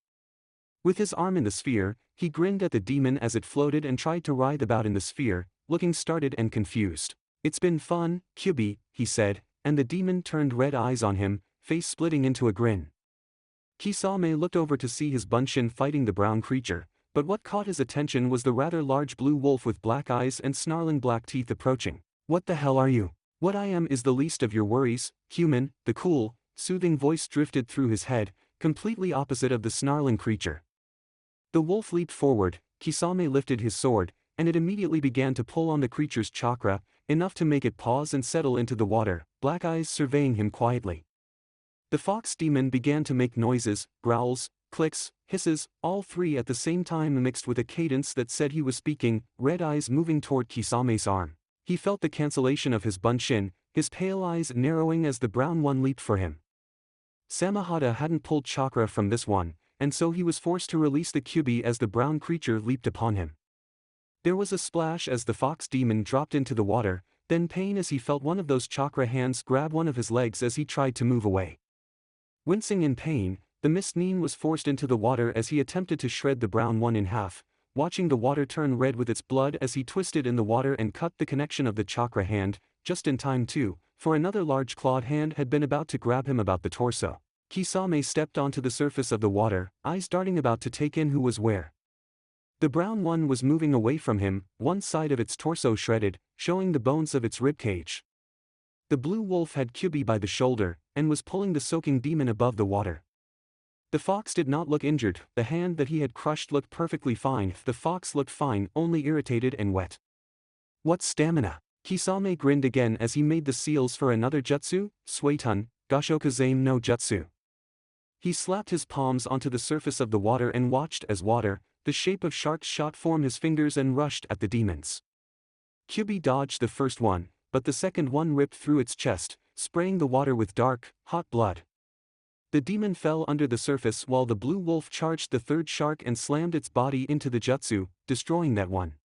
With his arm in the sphere, he grinned at the demon as it floated and tried to writhe about in the sphere, looking startled and confused. "It's been fun, Kyubi," he said, and the demon turned red eyes on him, face splitting into a grin. Kisame looked over to see his Bunshin fighting the brown creature, but what caught his attention was the rather large blue wolf with black eyes and snarling black teeth approaching. "What the hell are you?" "What I am is the least of your worries, human," the cool, soothing voice drifted through his head, completely opposite of the snarling creature. The wolf leaped forward, Kisame lifted his sword, and it immediately began to pull on the creature's chakra, enough to make it pause and settle into the water, black eyes surveying him quietly. The fox demon began to make noises, growls, clicks, hisses, all three at the same time mixed with a cadence that said he was speaking, red eyes moving toward Kisame's arm. He felt the cancellation of his bunshin, his pale eyes narrowing as the brown one leaped for him. Samahata hadn't pulled chakra from this one, and so he was forced to release the Kyubi as the brown creature leaped upon him. There was a splash as the fox demon dropped into the water, then pain as he felt one of those chakra hands grab one of his legs as he tried to move away. Wincing in pain, the mist nin was forced into the water as he attempted to shred the brown one in half, watching the water turn red with its blood as he twisted in the water and cut the connection of the chakra hand, just in time too, for another large clawed hand had been about to grab him about the torso. Kisame stepped onto the surface of the water, eyes darting about to take in who was where. The brown one was moving away from him, one side of its torso shredded, showing the bones of its ribcage. The blue wolf had Kyubi by the shoulder, and was pulling the soaking demon above the water. The fox did not look injured, the hand that he had crushed looked perfectly fine, the fox looked fine, only irritated and wet. "What stamina?" Kisame grinned again as he made the seals for another jutsu, Suetun, Gashokuzame no Jutsu. He slapped his palms onto the surface of the water and watched as water, the shape of sharks shot from his fingers and rushed at the demons. Kyubi dodged the first one, but the second one ripped through its chest, spraying the water with dark, hot blood. The demon fell under the surface while the blue wolf charged the third shark and slammed its body into the jutsu, destroying that one.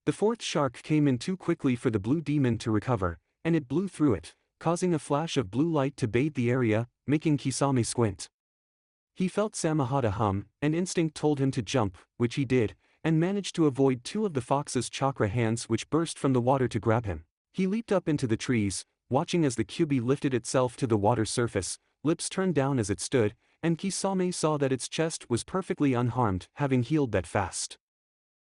The fourth shark came in too quickly for the blue demon to recover, and it blew through it, causing a flash of blue light to bathe the area, making Kisame squint. He felt Samahata hum, and instinct told him to jump, which he did, and managed to avoid two of the fox's chakra hands which burst from the water to grab him. He leaped up into the trees, watching as the Kyubi lifted itself to the water surface, lips turned down as it stood, and Kisame saw that its chest was perfectly unharmed, having healed that fast.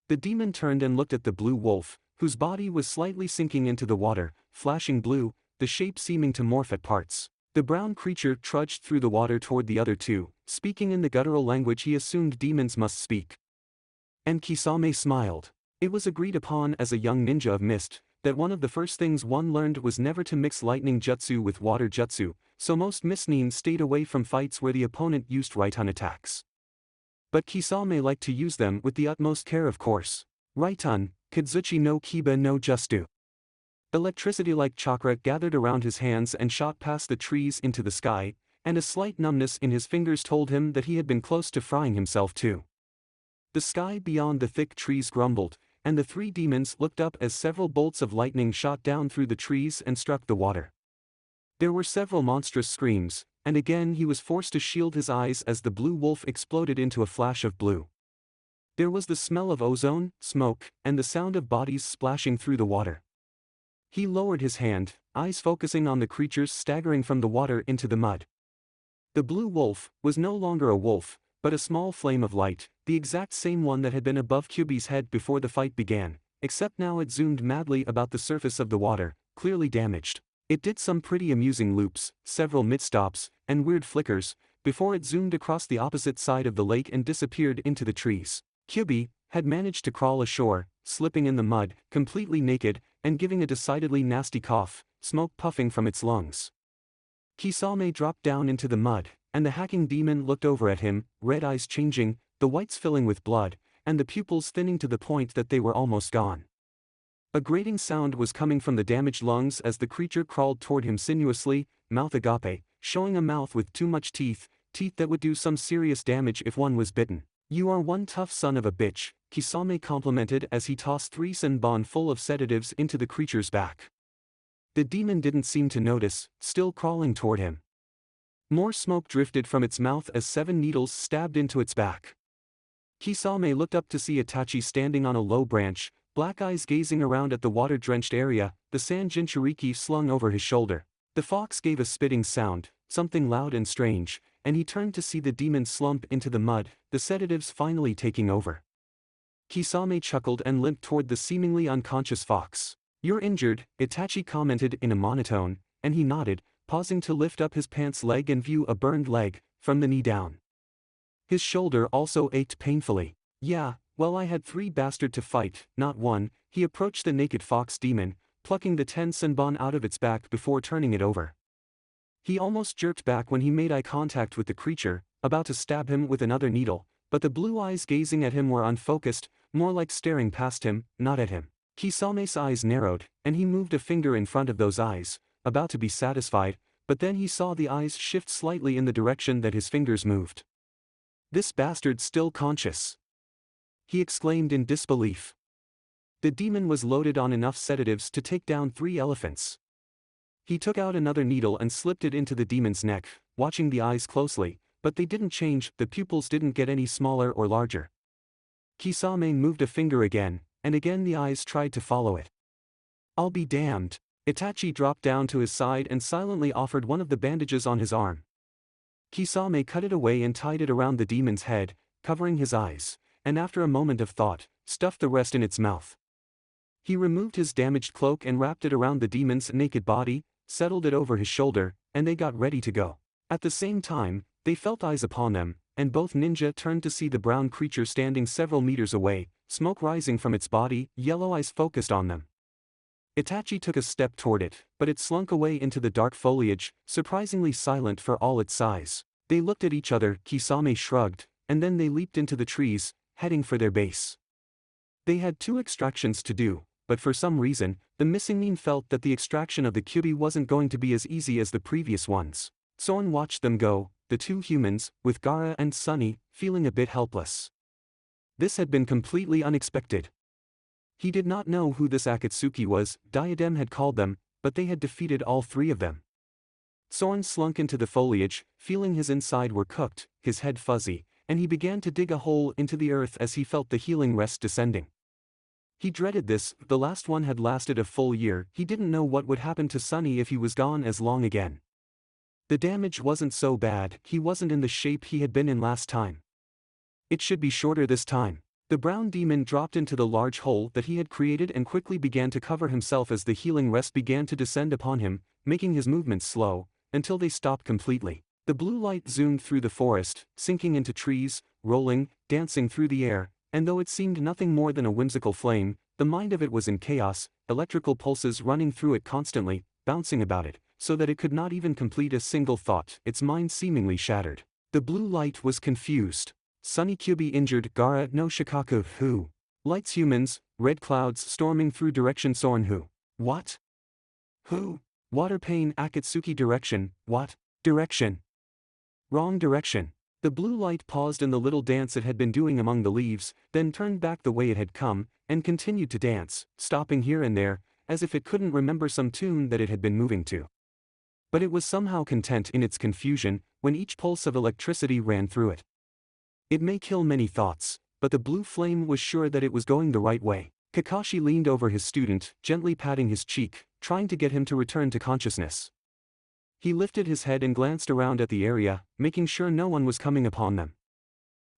The demon turned and looked at the blue wolf, whose body was slightly sinking into the water, flashing blue, the shape seeming to morph at parts. The brown creature trudged through the water toward the other two, speaking in the guttural language he assumed demons must speak. And Kisame smiled. It was agreed upon as a young ninja of mist, that one of the first things one learned was never to mix lightning jutsu with water jutsu, so most mist nin stayed away from fights where the opponent used right-hand attacks. But Kisame liked to use them with the utmost care, of course. Right-hand, Kidzuchi no Kiba no Justu. Electricity-like chakra gathered around his hands and shot past the trees into the sky, and a slight numbness in his fingers told him that he had been close to frying himself too. The sky beyond the thick trees grumbled, and the three demons looked up as several bolts of lightning shot down through the trees and struck the water. There were several monstrous screams, and again he was forced to shield his eyes as the blue wolf exploded into a flash of blue. There was the smell of ozone, smoke, and the sound of bodies splashing through the water. He lowered his hand, eyes focusing on the creatures staggering from the water into the mud. The blue wolf was no longer a wolf, but a small flame of light, the exact same one that had been above Kyubi's head before the fight began, except now it zoomed madly about the surface of the water, clearly damaged. It did some pretty amusing loops, several mid-stops, and weird flickers, before it zoomed across the opposite side of the lake and disappeared into the trees. Kyubi had managed to crawl ashore, slipping in the mud, completely naked, and giving a decidedly nasty cough, smoke puffing from its lungs. Kisame dropped down into the mud, and the hacking demon looked over at him, red eyes changing, the whites filling with blood, and the pupils thinning to the point that they were almost gone. A grating sound was coming from the damaged lungs as the creature crawled toward him sinuously, mouth agape, showing a mouth with too much teeth, teeth that would do some serious damage if one was bitten. You are one tough son of a bitch, Kisame complimented as he tossed 3 senbon full of sedatives into the creature's back. The demon didn't seem to notice, still crawling toward him. More smoke drifted from its mouth as 7 needles stabbed into its back. Kisame looked up to see Itachi standing on a low branch, black eyes gazing around at the water-drenched area, the sand jinchuriki slung over his shoulder. The fox gave a spitting sound, something loud and strange, and he turned to see the demon slump into the mud, the sedatives finally taking over. Kisame chuckled and limped toward the seemingly unconscious fox. "You're injured," Itachi commented in a monotone, and he nodded, pausing to lift up his pants leg and view a burned leg, from the knee down. His shoulder also ached painfully. "Yeah, well, I had 3 bastard to fight, not 1, he approached the naked fox demon, plucking the 10 senbon out of its back before turning it over. He almost jerked back when he made eye contact with the creature, about to stab him with another needle, but the blue eyes gazing at him were unfocused, more like staring past him, not at him. Kisame's eyes narrowed, and he moved a finger in front of those eyes, about to be satisfied, but then he saw the eyes shift slightly in the direction that his fingers moved. "This bastard's still conscious," he exclaimed in disbelief. The demon was loaded on enough sedatives to take down 3 elephants. He took out another needle and slipped it into the demon's neck, watching the eyes closely, but they didn't change, the pupils didn't get any smaller or larger. Kisame moved a finger again, and again the eyes tried to follow it. "I'll be damned." Itachi dropped down to his side and silently offered one of the bandages on his arm. Kisame cut it away and tied it around the demon's head, covering his eyes, and after a moment of thought, stuffed the rest in its mouth. He removed his damaged cloak and wrapped it around the demon's naked body, settled it over his shoulder, and they got ready to go. At the same time, they felt eyes upon them, and both ninja turned to see the brown creature standing several meters away, smoke rising from its body, yellow eyes focused on them. Itachi took a step toward it, but it slunk away into the dark foliage, surprisingly silent for all its size. They looked at each other, Kisame shrugged, and then they leaped into the trees, heading for their base. They had 2 extractions to do, but for some reason, the missing nin felt that the extraction of the kyubi wasn't going to be as easy as the previous ones. Soren watched them go, the 2 humans, with Gaara and Sunny, feeling a bit helpless. This had been completely unexpected. He did not know who this Akatsuki was, Diadem had called them, but they had defeated all 3 of them. Soren slunk into the foliage, feeling his inside were cooked, his head fuzzy, and he began to dig a hole into the earth as he felt the healing rest descending. He dreaded this, the last one had lasted a full year, he didn't know what would happen to Sunny if he was gone as long again. The damage wasn't so bad, he wasn't in the shape he had been in last time. It should be shorter this time. The brown demon dropped into the large hole that he had created and quickly began to cover himself as the healing rest began to descend upon him, making his movements slow, until they stopped completely. The blue light zoomed through the forest, sinking into trees, rolling, dancing through the air, and though it seemed nothing more than a whimsical flame, the mind of it was in chaos, electrical pulses running through it constantly, bouncing about it, so that it could not even complete a single thought, its mind seemingly shattered. The blue light was confused. Sunny Kyubi injured, Gaara no Shikaku who? Lights humans, red clouds storming through direction Soren who? What? Who? Water pain Akatsuki direction, what? Direction. Wrong direction. The blue light paused in the little dance it had been doing among the leaves, then turned back the way it had come, and continued to dance, stopping here and there, as if it couldn't remember some tune that it had been moving to. But it was somehow content in its confusion, when each pulse of electricity ran through it. It may kill many thoughts, but the blue flame was sure that it was going the right way. Kakashi leaned over his student, gently patting his cheek, trying to get him to return to consciousness. He lifted his head and glanced around at the area, making sure no one was coming upon them.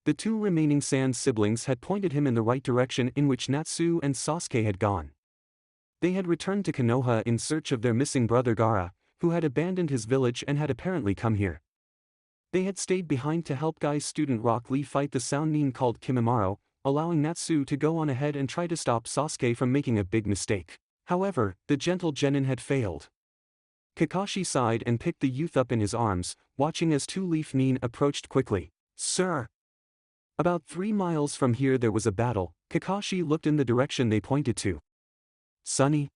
The 2 remaining Sand siblings had pointed him in the right direction in which Natsu and Sasuke had gone. They had returned to Konoha in search of their missing brother Gaara, who had abandoned his village and had apparently come here. They had stayed behind to help Guy's student Rock Lee fight the sound nin called Kimimaro, allowing Natsu to go on ahead and try to stop Sasuke from making a big mistake. However, the gentle genin had failed. Kakashi sighed and picked the youth up in his arms, watching as 2 leaf nin approached quickly. "Sir!" About 3 miles from here there was a battle. Kakashi looked in the direction they pointed to. Sunny?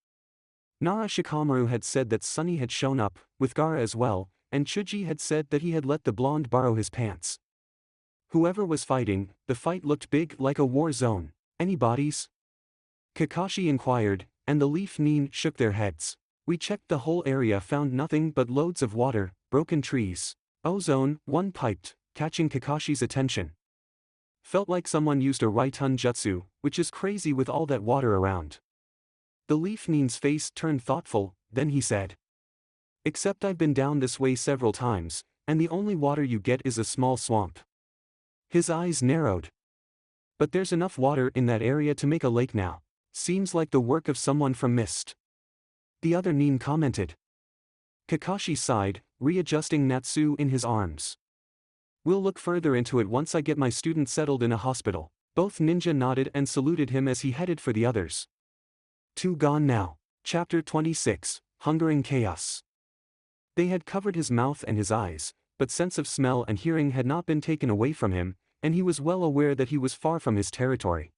Nara Shikamaru had said that Sunny had shown up, with Gaara as well, and Chuji had said that he had let the blonde borrow his pants. Whoever was fighting, the fight looked big like a war zone. Any bodies? Kakashi inquired, and the Leaf Nin shook their heads. We checked the whole area, found nothing but loads of water, broken trees. Ozone, one piped, catching Kakashi's attention. Felt like someone used a Raitun jutsu, which is crazy with all that water around. The Leaf Nin's face turned thoughtful, then he said. Except I've been down this way several times, and the only water you get is a small swamp. His eyes narrowed. But there's enough water in that area to make a lake now. Seems like the work of someone from Mist. The other Nin commented. Kakashi sighed, readjusting Natsu in his arms. We'll look further into it once I get my student settled in a hospital. Both ninja nodded and saluted him as he headed for the others. 2 gone now. Chapter 26, Hungering Chaos. They had covered his mouth and his eyes, but sense of smell and hearing had not been taken away from him, and he was well aware that he was far from his territory.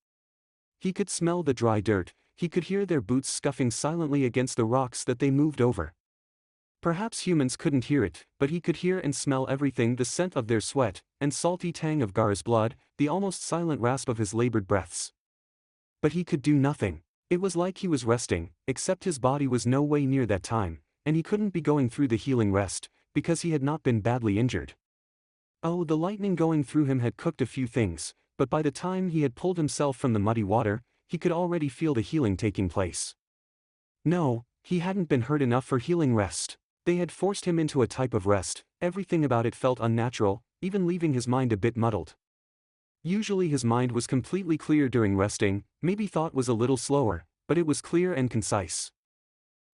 He could smell the dry dirt, he could hear their boots scuffing silently against the rocks that they moved over. Perhaps humans couldn't hear it, but he could hear and smell everything: the scent of their sweat, and salty tang of Gaara's blood, the almost silent rasp of his labored breaths. But he could do nothing. It was like he was resting, except his body was no way near that time, and he couldn't be going through the healing rest, because he had not been badly injured. Oh, the lightning going through him had cooked a few things, but by the time he had pulled himself from the muddy water, he could already feel the healing taking place. No, he hadn't been hurt enough for healing rest. They had forced him into a type of rest. Everything about it felt unnatural, even leaving his mind a bit muddled. Usually his mind was completely clear during resting, maybe thought was a little slower, but it was clear and concise.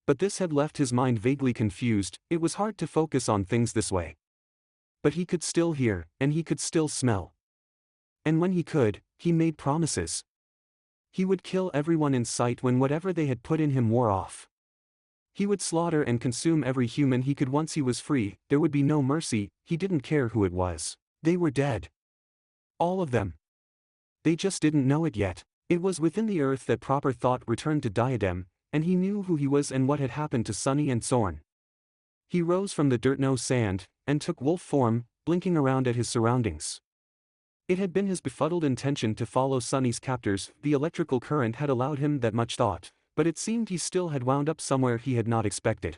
But this had left his mind vaguely confused. It was hard to focus on things this way. But he could still hear, and he could still smell. And when he could, he made promises. He would kill everyone in sight when whatever they had put in him wore off. He would slaughter and consume every human he could once he was free. There would be no mercy. He didn't care who it was. They were dead. All of them. They just didn't know it yet. It was within the earth that proper thought returned to Diadem, and he knew who he was and what had happened to Sunny and Zorn. He rose from the dirt no sand, and took wolf form, blinking around at his surroundings. It had been his befuddled intention to follow Sunny's captors. The electrical current had allowed him that much thought, but it seemed he still had wound up somewhere he had not expected.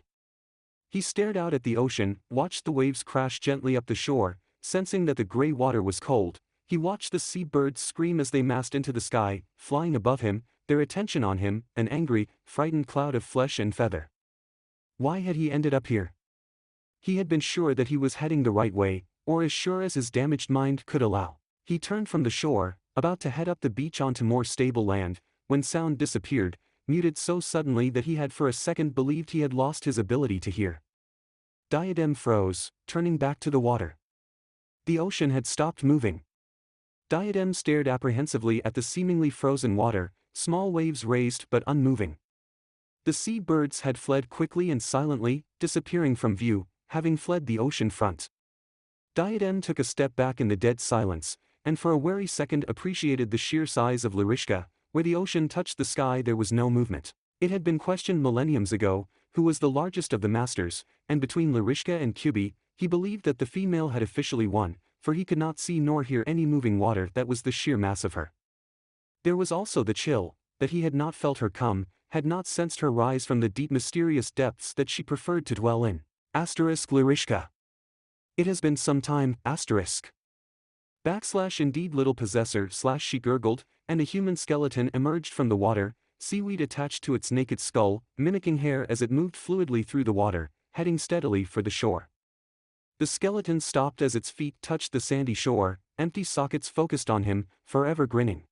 He stared out at the ocean, watched the waves crash gently up the shore, sensing that the gray water was cold. He watched the sea birds scream as they massed into the sky, flying above him, their attention on him, an angry, frightened cloud of flesh and feather. Why had he ended up here? He had been sure that he was heading the right way, or as sure as his damaged mind could allow. He turned from the shore, about to head up the beach onto more stable land, when sound disappeared, muted so suddenly that he had for a second believed he had lost his ability to hear. Diadem froze, turning back to the water. The ocean had stopped moving. Diadem stared apprehensively at the seemingly frozen water, small waves raised but unmoving. The sea birds had fled quickly and silently, disappearing from view, having fled the ocean front. Diadem took a step back in the dead silence, and for a wary second appreciated the sheer size of Larishka. Where the ocean touched the sky there was no movement. It had been questioned millenniums ago, who was the largest of the masters, and between Larishka and Kyubi, he believed that the female had officially won, for he could not see nor hear any moving water that was the sheer mass of her. There was also the chill, that he had not felt her come, had not sensed her rise from the deep mysterious depths that she preferred to dwell in. Larishka. It has been some time, Indeed little possessor she gurgled, and a human skeleton emerged from the water, seaweed attached to its naked skull, mimicking hair as it moved fluidly through the water, heading steadily for the shore. The skeleton stopped as its feet touched the sandy shore, empty sockets focused on him, forever grinning.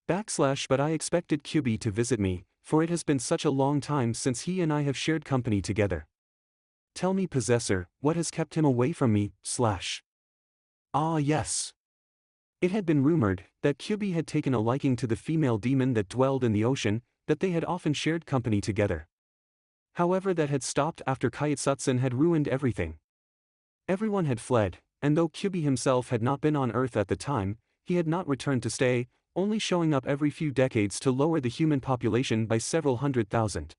But I expected Kyubi to visit me, for it has been such a long time since he and I have shared company together. Tell me, possessor, what has kept him away from me, Ah yes. It had been rumored that Kyubi had taken a liking to the female demon that dwelled in the ocean, that they had often shared company together. However, that had stopped after Kaitsutsun had ruined everything. Everyone had fled, and though Kyubi himself had not been on Earth at the time, he had not returned to stay, only showing up every few decades to lower the human population by several 100,000.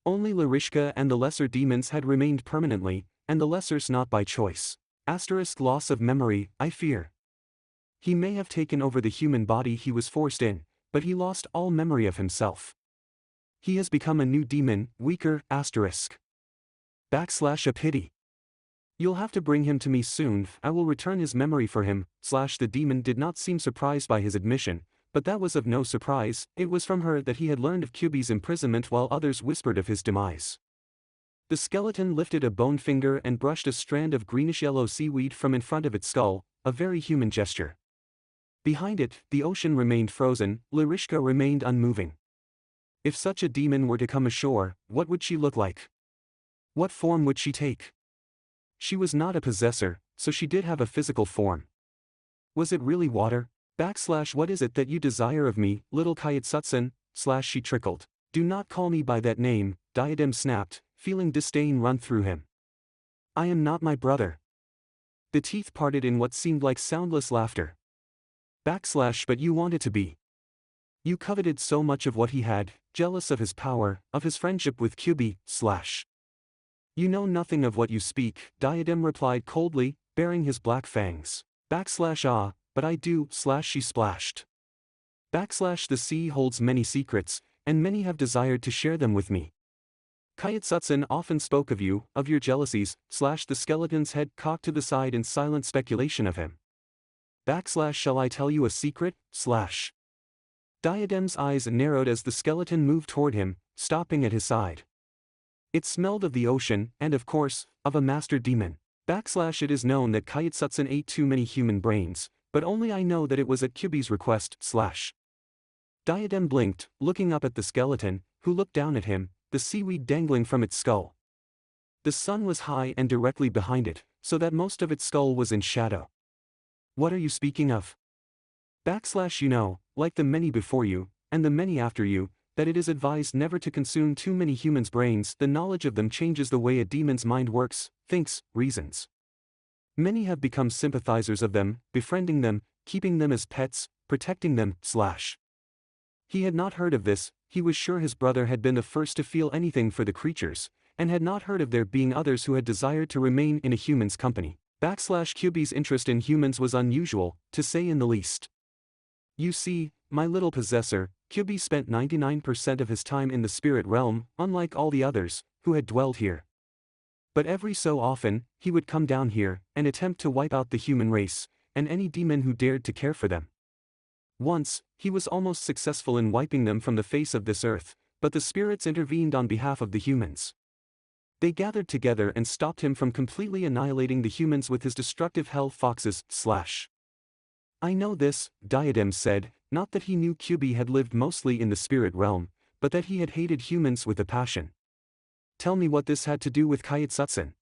Only Larishka and the lesser demons had remained permanently, and the lessers not by choice. Asterisk loss of memory, I fear. He may have taken over the human body he was forced in, but he lost all memory of himself. He has become a new demon, weaker, asterisk. Backslash a pity. You'll have to bring him to me soon, I will return his memory for him, slash the demon did not seem surprised by his admission, but that was of no surprise, it was from her that he had learned of Kyubi's imprisonment while others whispered of his demise. The skeleton lifted a bone finger and brushed a strand of greenish-yellow seaweed from in front of its skull, a very human gesture. Behind it, the ocean remained frozen, Lyrishka remained unmoving. If such a demon were to come ashore, what would she look like? What form would she take? She was not a possessor, so she did have a physical form. Was it really water? Backslash what is it that you desire of me, little Kayetsutsun, slash she trickled. Do not call me by that name, Diadem snapped, feeling disdain run through him. I am not my brother. The teeth parted in what seemed like soundless laughter. Backslash but you wanted to be. You coveted so much of what he had, jealous of his power, of his friendship with Kyubi, slash. You know nothing of what you speak, Diadem replied coldly, baring his black fangs. Backslash ah, but I do, slash she splashed. Backslash the sea holds many secrets, and many have desired to share them with me. Kayetsutsun often spoke of you, of your jealousies, slash the skeleton's head cocked to the side in silent speculation of him. Backslash shall I tell you a secret, slash. Diadem's eyes narrowed as the skeleton moved toward him, stopping at his side. It smelled of the ocean, and of course, of a master demon. Backslash it is known that Kayetsutsun ate too many human brains, but only I know that it was at Kyubi's request, slash. Diadem blinked, looking up at the skeleton, who looked down at him, the seaweed dangling from its skull. The sun was high and directly behind it, so that most of its skull was in shadow. What are you speaking of? Backslash you know, like the many before you, and the many after you, that it is advised never to consume too many humans' brains. The knowledge of them changes the way a demon's mind works, thinks, reasons. Many have become sympathizers of them, befriending them, keeping them as pets, protecting them, slash. He had not heard of this, he was sure his brother had been the first to feel anything for the creatures, and had not heard of there being others who had desired to remain in a human's company. Backslash Kyubi's interest in humans was unusual, to say in the least. You see, my little possessor, Kyubi spent 99% of his time in the spirit realm, unlike all the others, who had dwelled here. But every so often, he would come down here, and attempt to wipe out the human race, and any demon who dared to care for them. Once, he was almost successful in wiping them from the face of this earth, but the spirits intervened on behalf of the humans. They gathered together and stopped him from completely annihilating the humans with his destructive hell foxes, slash. I know this, Diadem said, not that he knew Kyubi had lived mostly in the spirit realm, but that he had hated humans with a passion. Tell me what this had to do with Kayetsutsun.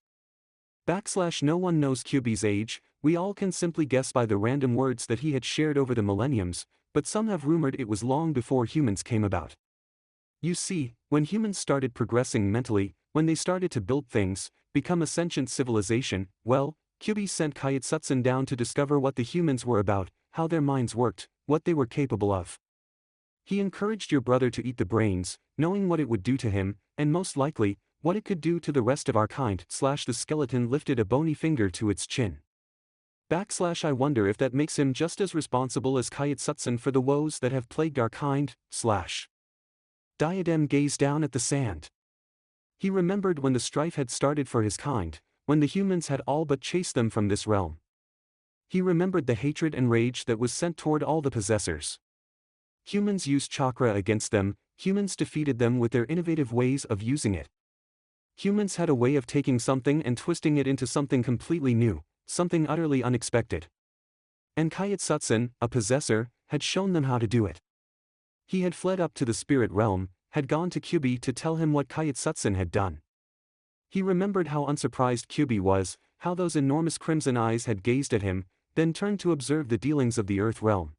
Backslash no one knows Kyubi's age, we all can simply guess by the random words that he had shared over the millenniums, but some have rumored it was long before humans came about. You see, when humans started progressing mentally, when they started to build things, become a sentient civilization, well, Kyubi sent Kayetsutsun down to discover what the humans were about, how their minds worked, what they were capable of. He encouraged your brother to eat the brains, knowing what it would do to him, and most likely, what it could do to the rest of our kind, slash the skeleton lifted a bony finger to its chin. Backslash I wonder if that makes him just as responsible as Kayetsutsun for the woes that have plagued our kind, slash. Diadem gazed down at the sand. He remembered when the strife had started for his kind, when the humans had all but chased them from this realm. He remembered the hatred and rage that was sent toward all the possessors. Humans used chakra against them, humans defeated them with their innovative ways of using it. Humans had a way of taking something and twisting it into something completely new, something utterly unexpected. And Kayetsutsun, a possessor, had shown them how to do it. He had fled up to the spirit realm, had gone to Kyubi to tell him what Kayetsutsun had done. He remembered how unsurprised Kyubi was, how those enormous crimson eyes had gazed at him, then turned to observe the dealings of the earth realm.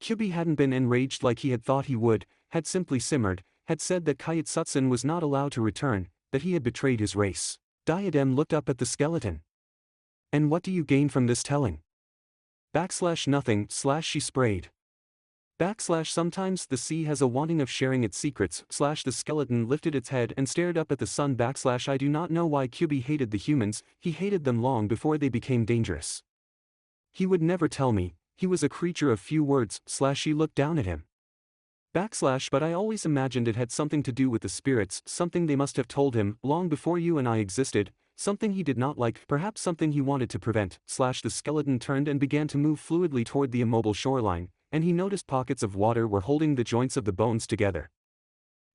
Kyubi hadn't been enraged like he had thought he would, had simply simmered, had said that Kayetsutsun was not allowed to return, that he had betrayed his race. Diadem looked up at the skeleton. And what do you gain from this telling? Backslash nothing, slash she sprayed. Sometimes the sea has a wanting of sharing its secrets. The skeleton lifted its head and stared up at the sun. I do not know why Kyubi hated the humans, he hated them long before they became dangerous. He would never tell me, he was a creature of few words. She looked down at him. But I always imagined it had something to do with the spirits, something they must have told him, long before you and I existed, something he did not like, perhaps something he wanted to prevent. The skeleton turned and began to move fluidly toward the immobile shoreline, and he noticed pockets of water were holding the joints of the bones together.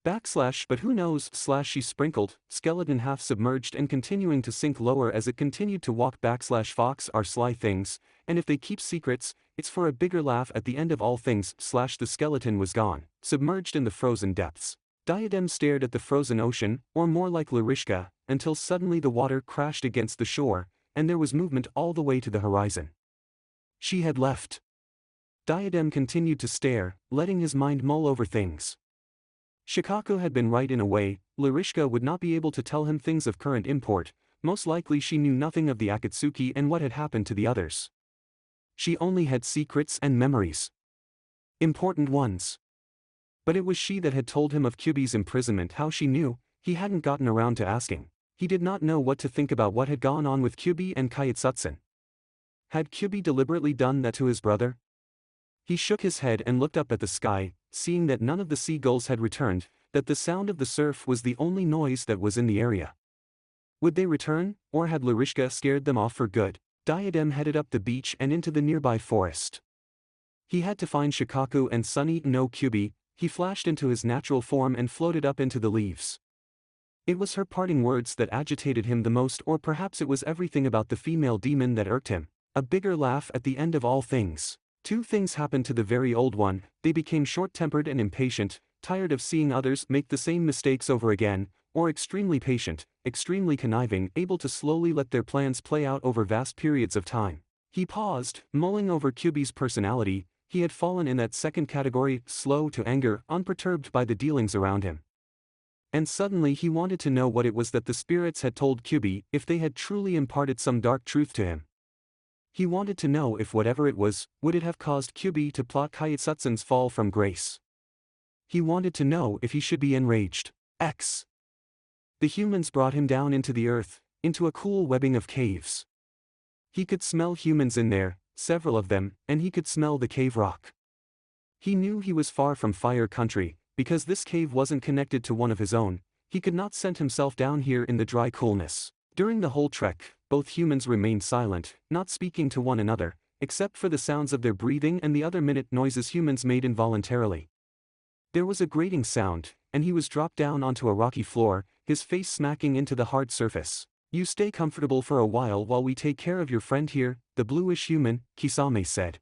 But who knows? She sprinkled, skeleton half submerged and continuing to sink lower as it continued to walk. Fox are sly things, and if they keep secrets, it's for a bigger laugh at the end of all things. The skeleton was gone, submerged in the frozen depths. Diadem stared at the frozen ocean, or more like Larishka, until suddenly the water crashed against the shore, and there was movement all the way to the horizon. She had left. Diadem continued to stare, letting his mind mull over things. Shikaku had been right in a way. Larishka would not be able to tell him things of current import, most likely she knew nothing of the Akatsuki and what had happened to the others. She only had secrets and memories. Important ones. But it was she that had told him of Kyubi's imprisonment. How she knew, he hadn't gotten around to asking. He did not know what to think about what had gone on with Kyubi and Kaitsutsun. Had Kyubi deliberately done that to his brother? He shook his head and looked up at the sky, seeing that none of the seagulls had returned, that the sound of the surf was the only noise that was in the area. Would they return, or had Larishka scared them off for good? Diadem headed up the beach and into the nearby forest. He had to find Shikaku and Sunny no Kyubi. He flashed into his natural form and floated up into the leaves. It was her parting words that agitated him the most, or perhaps it was everything about the female demon that irked him. A bigger laugh at the end of all things. Two things happened to the very old one. They became short-tempered and impatient, tired of seeing others make the same mistakes over again, or extremely patient, extremely conniving, able to slowly let their plans play out over vast periods of time. He paused, mulling over Kyubi's personality. He had fallen in that second category, slow to anger, unperturbed by the dealings around him. And suddenly he wanted to know what it was that the spirits had told Kyubi, if they had truly imparted some dark truth to him. He wanted to know if whatever it was, would it have caused Kyubi to plot Kaitsutsun's fall from grace. He wanted to know if he should be enraged. The humans brought him down into the earth, into a cool webbing of caves. He could smell humans in there, several of them, and he could smell the cave rock. He knew he was far from Fire Country, because this cave wasn't connected to one of his own. He could not send himself down here in the dry coolness. During the whole trek, both humans remained silent, not speaking to one another, except for the sounds of their breathing and the other minute noises humans made involuntarily. There was a grating sound, and he was dropped down onto a rocky floor, his face smacking into the hard surface. You stay comfortable for a while we take care of your friend here, the bluish human, Kisame said.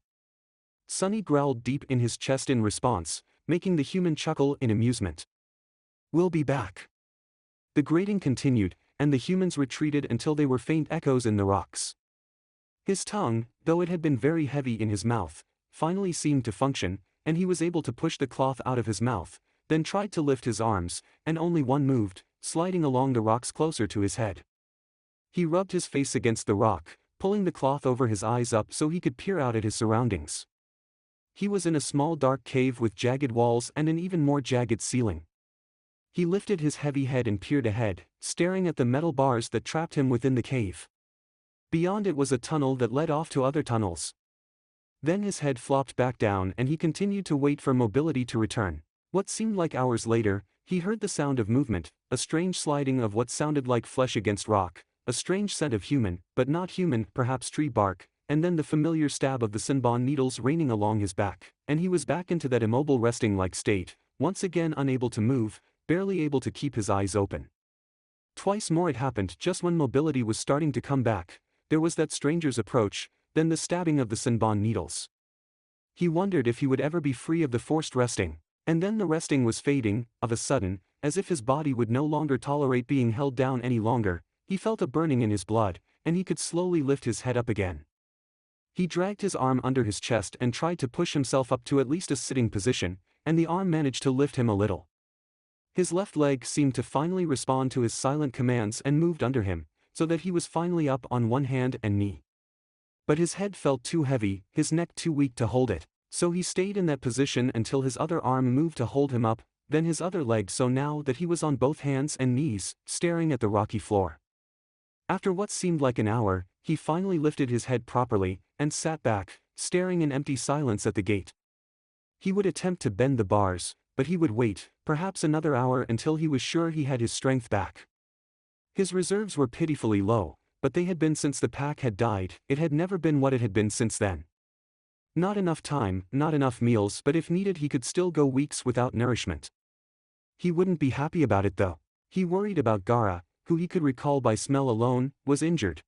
Sunny growled deep in his chest in response, making the human chuckle in amusement. We'll be back. The grating continued, and the humans retreated until they were faint echoes in the rocks. His tongue, though it had been very heavy in his mouth, finally seemed to function, and he was able to push the cloth out of his mouth, then tried to lift his arms, and only one moved, sliding along the rocks closer to his head. He rubbed his face against the rock, pulling the cloth over his eyes up so he could peer out at his surroundings. He was in a small dark cave with jagged walls and an even more jagged ceiling. He lifted his heavy head and peered ahead, staring at the metal bars that trapped him within the cave. Beyond it was a tunnel that led off to other tunnels. Then his head flopped back down and he continued to wait for mobility to return. What seemed like hours later, he heard the sound of movement, a strange sliding of what sounded like flesh against rock, a strange scent of human, but not human, perhaps tree bark, and then the familiar stab of the Senbon needles raining along his back, and he was back into that immobile resting-like state, once again unable to move, barely able to keep his eyes open. Twice more it happened just when mobility was starting to come back. There was that stranger's approach, then the stabbing of the Senbon needles. He wondered if he would ever be free of the forced resting, and then the resting was fading, of a sudden, as if his body would no longer tolerate being held down any longer. He felt a burning in his blood, and he could slowly lift his head up again. He dragged his arm under his chest and tried to push himself up to at least a sitting position, and the arm managed to lift him a little. His left leg seemed to finally respond to his silent commands and moved under him, so that he was finally up on one hand and knee. But his head felt too heavy, his neck too weak to hold it. So he stayed in that position until his other arm moved to hold him up, then his other leg, so now that he was on both hands and knees, staring at the rocky floor. After what seemed like an hour, he finally lifted his head properly, and sat back, staring in empty silence at the gate. He would attempt to bend the bars, but he would wait, perhaps another hour until he was sure he had his strength back. His reserves were pitifully low, but they had been since the pack had died. It had never been what it had been since then. Not enough time, not enough meals, but if needed he could still go weeks without nourishment. He wouldn't be happy about it though. He worried about Gaara, who he could recall by smell alone, was injured.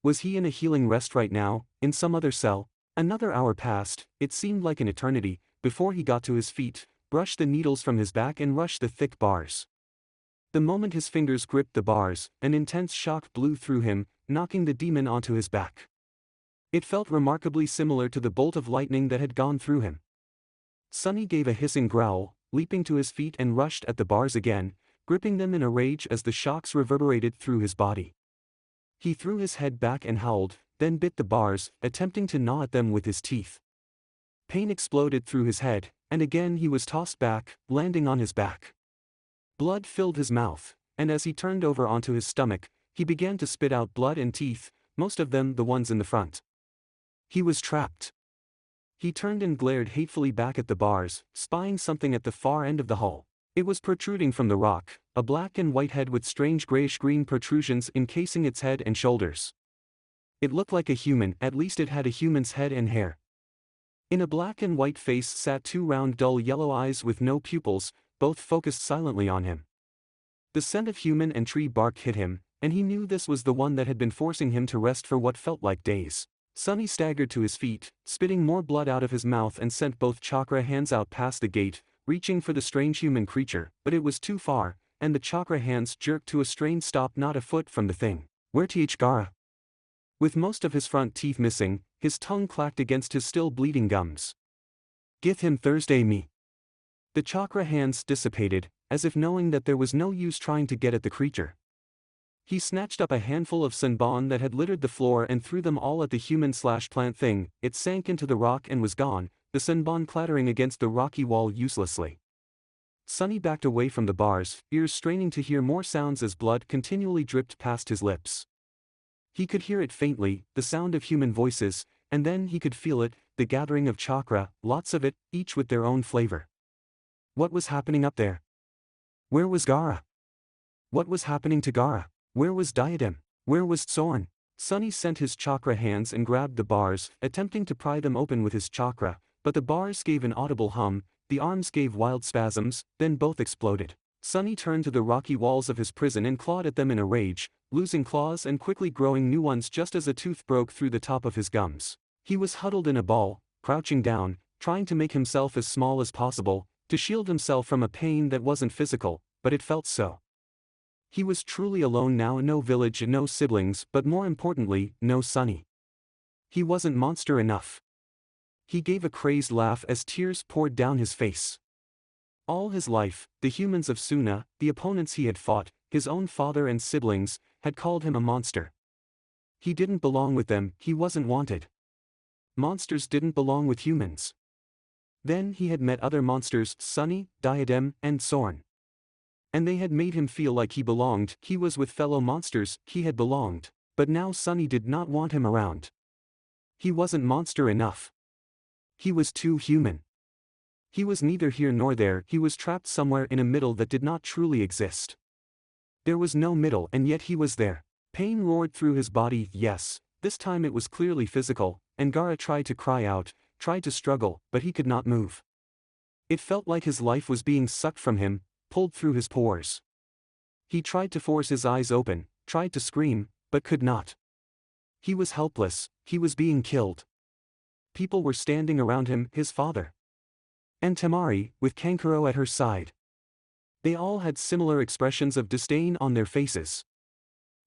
Was he in a healing rest right now, in some other cell? Another hour passed, it seemed like an eternity, before he got to his feet, brushed the needles from his back and rushed the thick bars. The moment his fingers gripped the bars, an intense shock blew through him, knocking the demon onto his back. It felt remarkably similar to the bolt of lightning that had gone through him. Sunny gave a hissing growl, leaping to his feet and rushed at the bars again, gripping them in a rage as the shocks reverberated through his body. He threw his head back and howled, then bit the bars, attempting to gnaw at them with his teeth. Pain exploded through his head, and again he was tossed back, landing on his back. Blood filled his mouth, and as he turned over onto his stomach, he began to spit out blood and teeth, most of them the ones in the front. He was trapped. He turned and glared hatefully back at the bars, spying something at the far end of the hull. It was protruding from the rock, a black and white head with strange grayish-green protrusions encasing its head and shoulders. It looked like a human, at least it had a human's head and hair. In a black and white face sat two round dull yellow eyes with no pupils, both focused silently on him. The scent of human and tree bark hit him, and he knew this was the one that had been forcing him to rest for what felt like days. Sunny staggered to his feet, spitting more blood out of his mouth and sent both chakra hands out past the gate, reaching for the strange human creature, but it was too far, and the chakra hands jerked to a strained stop not a foot from the thing. Where to Gaara? With most of his front teeth missing, his tongue clacked against his still bleeding gums. Give him Thursday me. The chakra hands dissipated, as if knowing that there was no use trying to get at the creature. He snatched up a handful of sunbon that had littered the floor and threw them all at the human/plant thing. It sank into the rock and was gone, the sunbon clattering against the rocky wall uselessly. Sunny backed away from the bars, ears straining to hear more sounds as blood continually dripped past his lips. He could hear it faintly, the sound of human voices, and then he could feel it, the gathering of chakra, lots of it, each with their own flavor. What was happening up there? Where was Gaara? What was happening to Gaara? Where was Diadem? Where was Zorn? Sunny sent his chakra hands and grabbed the bars, attempting to pry them open with his chakra, but the bars gave an audible hum, the arms gave wild spasms, then both exploded. Sunny turned to the rocky walls of his prison and clawed at them in a rage, losing claws and quickly growing new ones just as a tooth broke through the top of his gums. He was huddled in a ball, crouching down, trying to make himself as small as possible, to shield himself from a pain that wasn't physical, but it felt so. He was truly alone now, no village and no siblings, but more importantly, no Sunny. He wasn't monster enough. He gave a crazed laugh as tears poured down his face. All his life, the humans of Suna, the opponents he had fought, his own father and siblings, had called him a monster. He didn't belong with them, he wasn't wanted. Monsters didn't belong with humans. Then he had met other monsters, Sunny, Diadem, and Zorn. And they had made him feel like he belonged, he was with fellow monsters, he had belonged. But now Sunny did not want him around. He wasn't monster enough. He was too human. He was neither here nor there, he was trapped somewhere in a middle that did not truly exist. There was no middle and yet he was there. Pain roared through his body, yes, this time it was clearly physical, and Gaara tried to cry out, tried to struggle, but he could not move. It felt like his life was being sucked from him, pulled through his pores. He tried to force his eyes open, tried to scream, but could not. He was helpless, he was being killed. People were standing around him, his father. And Temari, with Kankuro at her side. They all had similar expressions of disdain on their faces.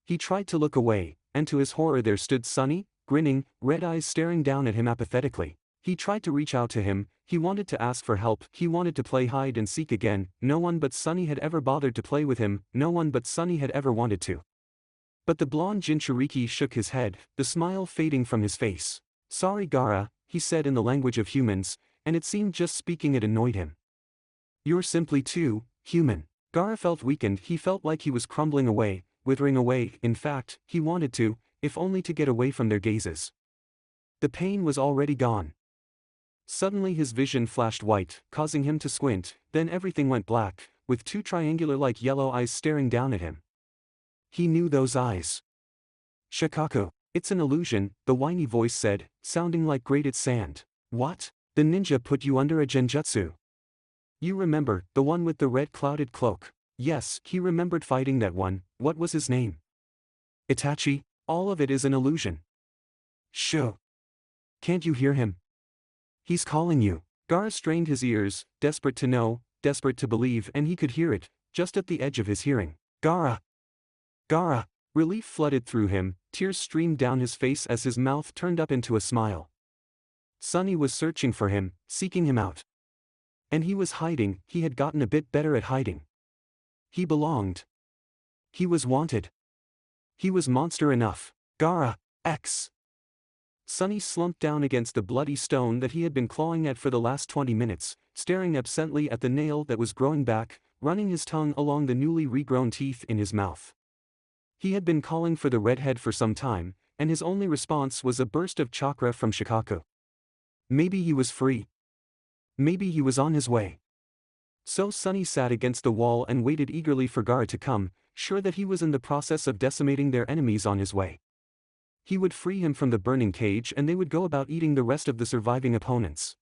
He tried to look away, and to his horror there stood Sunny, grinning, red eyes staring down at him apathetically. He tried to reach out to him, he wanted to ask for help, he wanted to play hide and seek again. No one but Sunny had ever bothered to play with him, no one but Sunny had ever wanted to. But the blonde Jinchuriki shook his head, the smile fading from his face. Sorry Gaara, he said in the language of humans, and it seemed just speaking it annoyed him. You're simply too human. Gaara felt weakened. He felt like he was crumbling away, withering away. In fact, he wanted to, if only to get away from their gazes. The pain was already gone. Suddenly his vision flashed white, causing him to squint, then everything went black, with two triangular-like yellow eyes staring down at him. He knew those eyes. Shikaku. It's an illusion, the whiny voice said, sounding like grated sand. What? The ninja put you under a genjutsu. You remember, the one with the red clouded cloak. Yes, he remembered fighting that one. What was his name? Itachi. All of it is an illusion. Shoo. Can't you hear him? He's calling you. Gaara strained his ears, desperate to know, desperate to believe, and he could hear it, just at the edge of his hearing. Gaara! Gaara! Relief flooded through him, tears streamed down his face as his mouth turned up into a smile. Sunny was searching for him, seeking him out. And he was hiding. He had gotten a bit better at hiding. He belonged. He was wanted. He was monster enough. Gaara, X. Sunny slumped down against the bloody stone that he had been clawing at for the last 20 minutes, staring absently at the nail that was growing back, running his tongue along the newly regrown teeth in his mouth. He had been calling for the redhead for some time, and his only response was a burst of chakra from Shikaku. Maybe he was free. Maybe he was on his way. So Sunny sat against the wall and waited eagerly for Gaara to come, sure that he was in the process of decimating their enemies on his way. He would free him from the burning cage and they would go about eating the rest of the surviving opponents.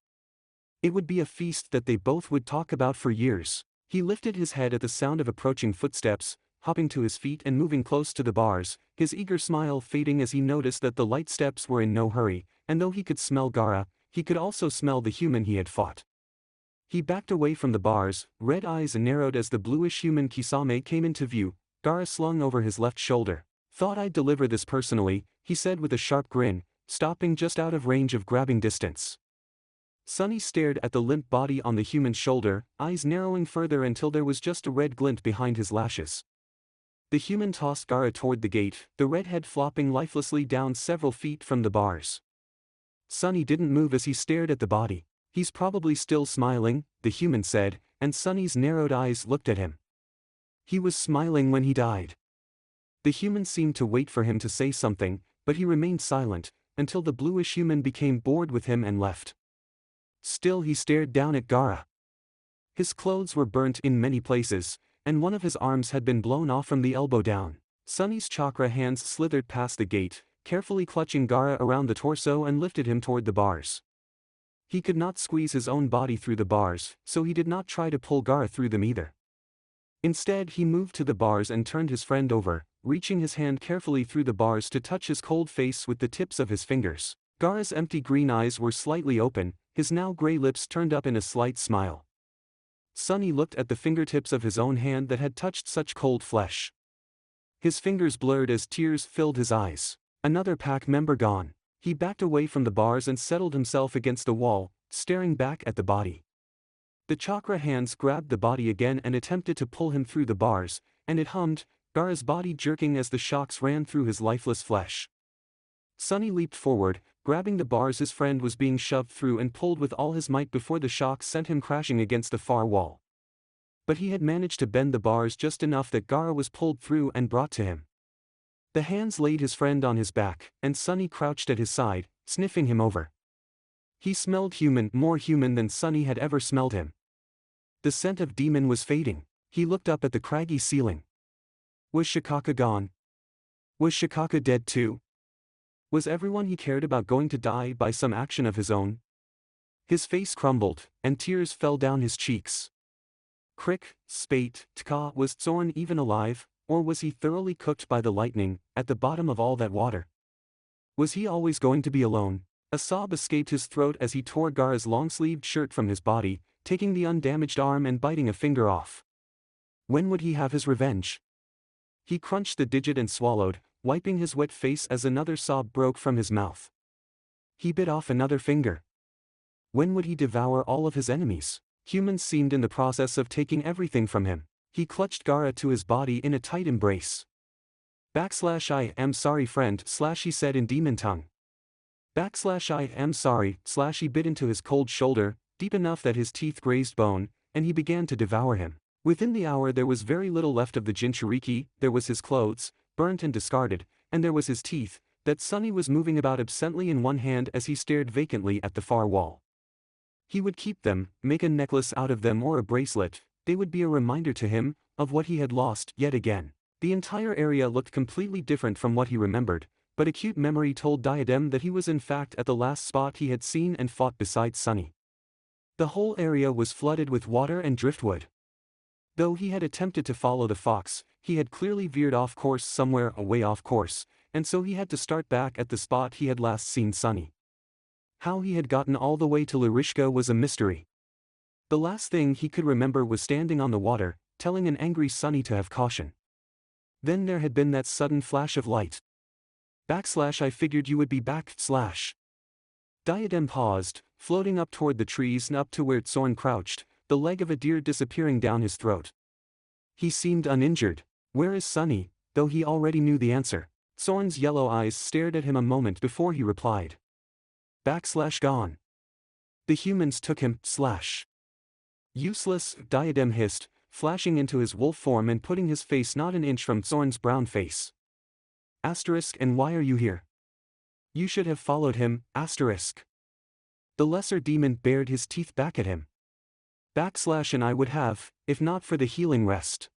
It would be a feast that they both would talk about for years. He lifted his head at the sound of approaching footsteps, hopping to his feet and moving close to the bars, his eager smile fading as he noticed that the light steps were in no hurry, and though he could smell Gaara, he could also smell the human he had fought. He backed away from the bars, red eyes narrowed as the bluish human Kisame came into view. Gaara slung over his left shoulder. Thought I'd deliver this personally, he said with a sharp grin, stopping just out of range of grabbing distance. Sunny stared at the limp body on the human's shoulder, eyes narrowing further until there was just a red glint behind his lashes. The human tossed Gaara toward the gate, the redhead flopping lifelessly down several feet from the bars. Sunny didn't move as he stared at the body. He's probably still smiling, the human said, and Sunny's narrowed eyes looked at him. He was smiling when he died. The human seemed to wait for him to say something, but he remained silent, until the bluish human became bored with him and left. Still he stared down at Gaara. His clothes were burnt in many places, and one of his arms had been blown off from the elbow down. Sunny's chakra hands slithered past the gate, carefully clutching Gaara around the torso and lifted him toward the bars. He could not squeeze his own body through the bars, so he did not try to pull Gaara through them either. Instead he moved to the bars and turned his friend over, reaching his hand carefully through the bars to touch his cold face with the tips of his fingers. Gaara's empty green eyes were slightly open, his now gray lips turned up in a slight smile. Sunny looked at the fingertips of his own hand that had touched such cold flesh. His fingers blurred as tears filled his eyes. Another pack member gone. He backed away from the bars and settled himself against the wall, staring back at the body. The chakra hands grabbed the body again and attempted to pull him through the bars, and it hummed, Gaara's body jerking as the shocks ran through his lifeless flesh. Sunny leaped forward, grabbing the bars his friend was being shoved through and pulled with all his might before the shock sent him crashing against the far wall. But he had managed to bend the bars just enough that Gaara was pulled through and brought to him. The hands laid his friend on his back, and Sunny crouched at his side, sniffing him over. He smelled human, more human than Sunny had ever smelled him. The scent of demon was fading. He looked up at the craggy ceiling. Was Shikaka gone? Was Shikaka dead too? Was everyone he cared about going to die by some action of his own? His face crumbled, and tears fell down his cheeks. Crick, spate, Tka, was Zorn even alive, or was he thoroughly cooked by the lightning, at the bottom of all that water? Was he always going to be alone? A sob escaped his throat as he tore Gaara's long-sleeved shirt from his body, taking the undamaged arm and biting a finger off. When would he have his revenge? He crunched the digit and swallowed, wiping his wet face as another sob broke from his mouth. He bit off another finger. When would he devour all of his enemies? Humans seemed in the process of taking everything from him. He clutched Gaara to his body in a tight embrace. / I am sorry friend / he said in demon tongue. I am sorry, he bit into his cold shoulder, deep enough that his teeth grazed bone, and he began to devour him. Within the hour there was very little left of the Jinchuriki, there was his clothes, burnt and discarded, and there was his teeth, that Sunny was moving about absently in one hand as he stared vacantly at the far wall. He would keep them, make a necklace out of them or a bracelet, they would be a reminder to him, of what he had lost, yet again. The entire area looked completely different from what he remembered, but acute memory told Diadem that he was in fact at the last spot he had seen and fought beside Sunny. The whole area was flooded with water and driftwood. Though he had attempted to follow the fox, he had clearly veered off course somewhere away off course, and so he had to start back at the spot he had last seen Sunny. How he had gotten all the way to Lurishka was a mystery. The last thing he could remember was standing on the water, telling an angry Sunny to have caution. Then there had been that sudden flash of light. I figured you would be back, Diadem paused, floating up toward the trees and up to where Zorn crouched, the leg of a deer disappearing down his throat. He seemed uninjured. Where is Sunny? Though he already knew the answer. Zorn's yellow eyes stared at him a moment before he replied. Gone. The humans took him, Useless, Diadem hissed, flashing into his wolf form and putting his face not an inch from Zorn's brown face. And why are you here? You should have followed him, The lesser demon bared his teeth back at him. And I would have, if not for the healing rest.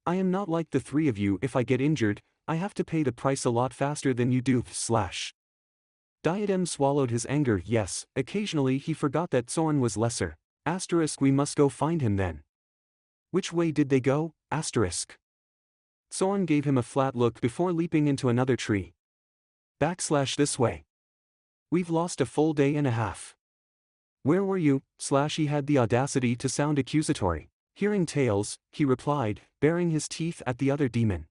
I am not like the three of you. If I get injured, I have to pay the price a lot faster than you do, Diadem swallowed his anger. Yes, occasionally he forgot that Zorn was lesser. We must go find him then. Which way did they go? Zorn gave him a flat look before leaping into another tree. This way. We've lost a full day and a half. Where were you? He had the audacity to sound accusatory. Hearing tales, he replied, baring his teeth at the other demon.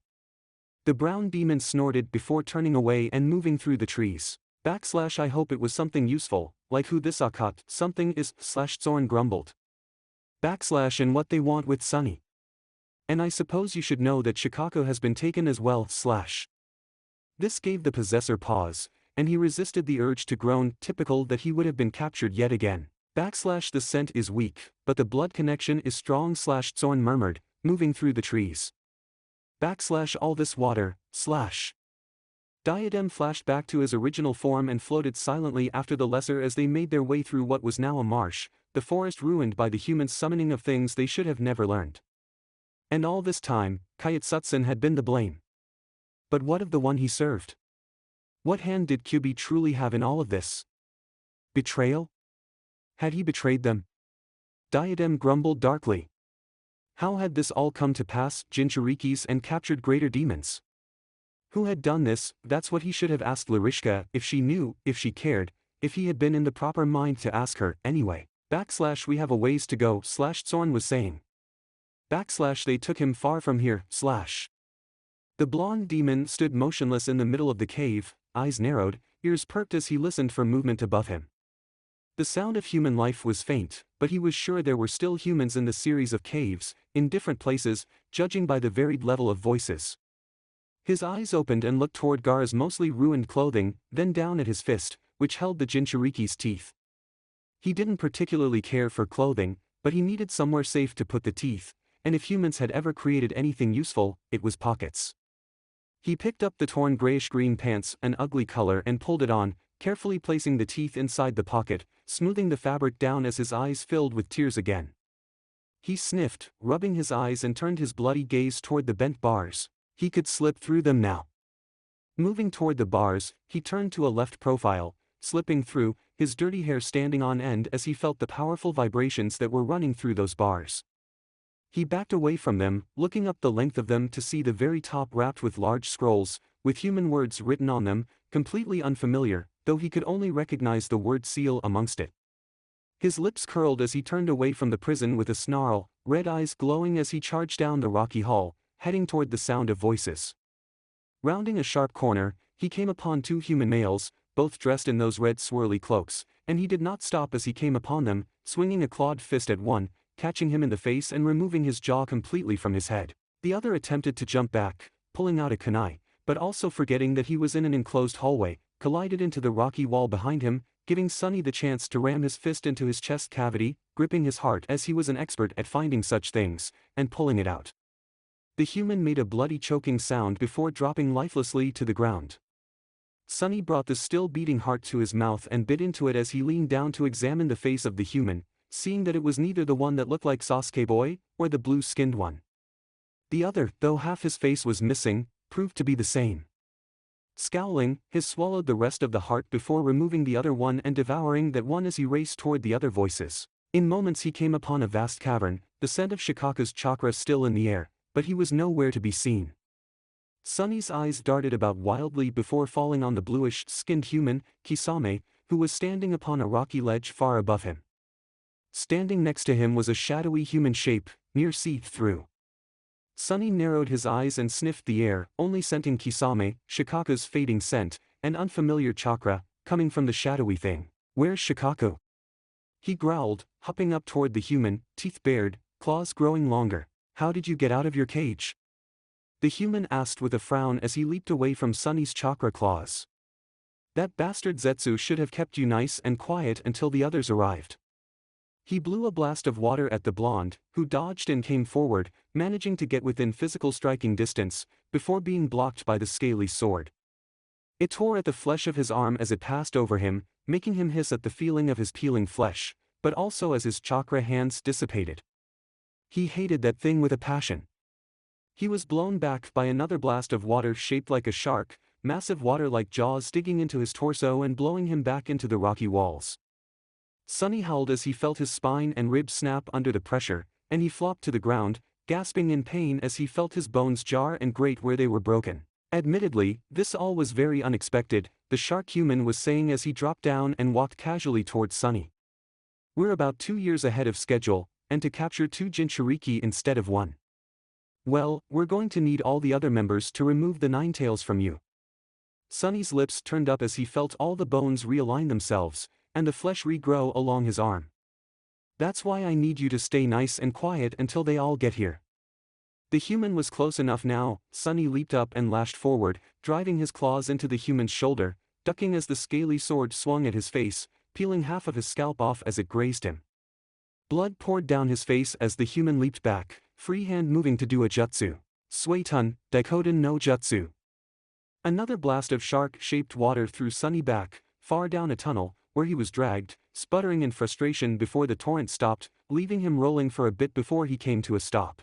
The brown demon snorted before turning away and moving through the trees. I hope it was something useful, like who this something is, Zorn grumbled. And what they want with Sunny. And I suppose you should know that Shikako has been taken as well, This gave the possessor pause, and he resisted the urge to groan, typical that he would have been captured yet again. The scent is weak, but the blood connection is strong, Zorn murmured, moving through the trees. All this water, Diadem flashed back to his original form and floated silently after the lesser as they made their way through what was now a marsh, the forest ruined by the human summoning of things they should have never learned. And all this time, Kayetsutsun had been the blame. But what of the one he served? What hand did Kyubi truly have in all of this? Betrayal? Had he betrayed them? Diadem grumbled darkly. How had this all come to pass, Jinchurikis and captured greater demons? Who had done this? That's what he should have asked Lurishka, if she knew, if she cared, if he had been in the proper mind to ask her, anyway. We have a ways to go, Zorn was saying. They took him far from here, The blonde demon stood motionless in the middle of the cave, eyes narrowed, ears perked as he listened for movement above him. The sound of human life was faint, but he was sure there were still humans in the series of caves, in different places, judging by the varied level of voices. His eyes opened and looked toward Gar's mostly ruined clothing, then down at his fist, which held the Jinchuriki's teeth. He didn't particularly care for clothing, but he needed somewhere safe to put the teeth, and if humans had ever created anything useful, it was pockets. He picked up the torn grayish-green pants, an ugly color, and pulled it on, carefully placing the teeth inside the pocket, smoothing the fabric down as his eyes filled with tears again. He sniffed, rubbing his eyes and turned his bloody gaze toward the bent bars. He could slip through them now. Moving toward the bars, he turned to a left profile, slipping through, his dirty hair standing on end as he felt the powerful vibrations that were running through those bars. He backed away from them, looking up the length of them to see the very top wrapped with large scrolls, with human words written on them, completely unfamiliar, though he could only recognize the word seal amongst it. His lips curled as he turned away from the prison with a snarl, red eyes glowing as he charged down the rocky hall, heading toward the sound of voices. Rounding a sharp corner, he came upon two human males, both dressed in those red swirly cloaks, and he did not stop as he came upon them, swinging a clawed fist at one, catching him in the face and removing his jaw completely from his head. The other attempted to jump back, pulling out a kunai, but also forgetting that he was in an enclosed hallway, collided into the rocky wall behind him, giving Sunny the chance to ram his fist into his chest cavity, gripping his heart as he was an expert at finding such things, and pulling it out. The human made a bloody choking sound before dropping lifelessly to the ground. Sunny brought the still beating heart to his mouth and bit into it as he leaned down to examine the face of the human, seeing that it was neither the one that looked like Sasuke Boy, or the blue-skinned one. The other, though half his face was missing, proved to be the same. Scowling, he swallowed the rest of the heart before removing the other one and devouring that one as he raced toward the other voices. In moments he came upon a vast cavern, the scent of Shikaka's chakra still in the air, but he was nowhere to be seen. Sunny's eyes darted about wildly before falling on the bluish-skinned human, Kisame, who was standing upon a rocky ledge far above him. Standing next to him was a shadowy human shape, near see-through. Sunny narrowed his eyes and sniffed the air, only scenting Kisame, Shikaka's fading scent, and unfamiliar chakra, coming from the shadowy thing. "Where's Shikaku?" he growled, hopping up toward the human, teeth bared, claws growing longer. "How did you get out of your cage?" the human asked with a frown as he leaped away from Sunny's chakra claws. "That bastard Zetsu should have kept you nice and quiet until the others arrived." He blew a blast of water at the blonde, who dodged and came forward, managing to get within physical striking distance, before being blocked by the scaly sword. It tore at the flesh of his arm as it passed over him, making him hiss at the feeling of his peeling flesh, but also as his chakra hands dissipated. He hated that thing with a passion. He was blown back by another blast of water shaped like a shark, massive water-like jaws digging into his torso and blowing him back into the rocky walls. Sunny howled as he felt his spine and ribs snap under the pressure, and he flopped to the ground, gasping in pain as he felt his bones jar and grate where they were broken. "Admittedly, this all was very unexpected," the shark human was saying as he dropped down and walked casually towards Sunny. "We're about 2 years ahead of schedule, and to capture 2 Jinchuriki instead of 1. Well, we're going to need all the other members to remove the 9 tails from you." Sunny's lips turned up as he felt all the bones realign themselves, and the flesh regrow along his arm. "That's why I need you to stay nice and quiet until they all get here." The human was close enough now. Sunny leaped up and lashed forward, driving his claws into the human's shoulder, ducking as the scaly sword swung at his face, peeling half of his scalp off as it grazed him. Blood poured down his face as the human leaped back, free hand moving to do a jutsu. Suitun, Daikoden no Jutsu. Another blast of shark-shaped water threw Sunny back, far down a tunnel, where he was dragged, sputtering in frustration before the torrent stopped, leaving him rolling for a bit before he came to a stop.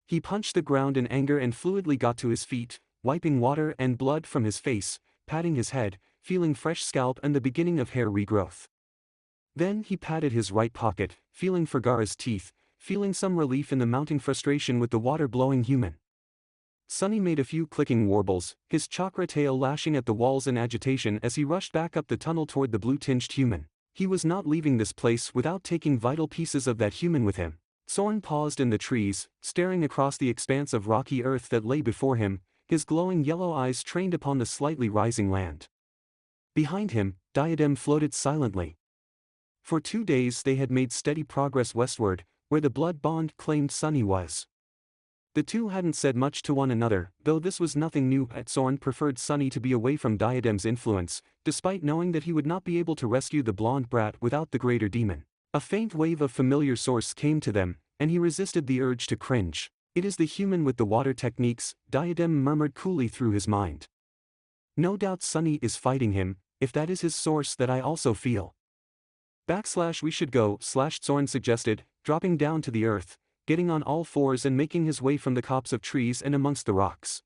He punched the ground in anger and fluidly got to his feet, wiping water and blood from his face, patting his head, feeling fresh scalp and the beginning of hair regrowth. Then he patted his right pocket, feeling Fergara's teeth, feeling some relief in the mounting frustration with the water-blowing human. Sunny made a few clicking warbles, his chakra tail lashing at the walls in agitation as he rushed back up the tunnel toward the blue-tinged human. He was not leaving this place without taking vital pieces of that human with him. Soren paused in the trees, staring across the expanse of rocky earth that lay before him, his glowing yellow eyes trained upon the slightly rising land. Behind him, Diadem floated silently. For 2 days they had made steady progress westward, where the blood bond claimed Sunny was. The two hadn't said much to one another, though this was nothing new. Soren preferred Sunny to be away from Diadem's influence, despite knowing that he would not be able to rescue the blonde brat without the greater demon. A faint wave of familiar source came to them, and he resisted the urge to cringe. "It is the human with the water techniques," Diadem murmured coolly through his mind. "No doubt Sunny is fighting him, if that is his source that I also feel." "We should go," Soren suggested, dropping down to the earth, getting on all fours and making his way from the copse of trees and amongst the rocks.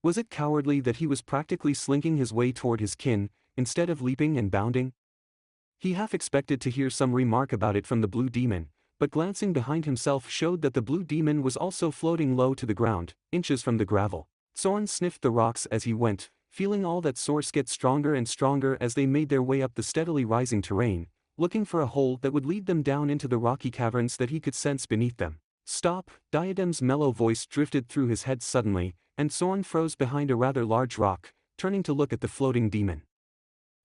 Was it cowardly that he was practically slinking his way toward his kin, instead of leaping and bounding? He half expected to hear some remark about it from the blue demon, but glancing behind himself showed that the blue demon was also floating low to the ground, inches from the gravel. Soren sniffed the rocks as he went, feeling all that source get stronger and stronger as they made their way up the steadily rising terrain, looking for a hole that would lead them down into the rocky caverns that he could sense beneath them. "Stop!" Diadem's mellow voice drifted through his head suddenly, and Soren froze behind a rather large rock, turning to look at the floating demon.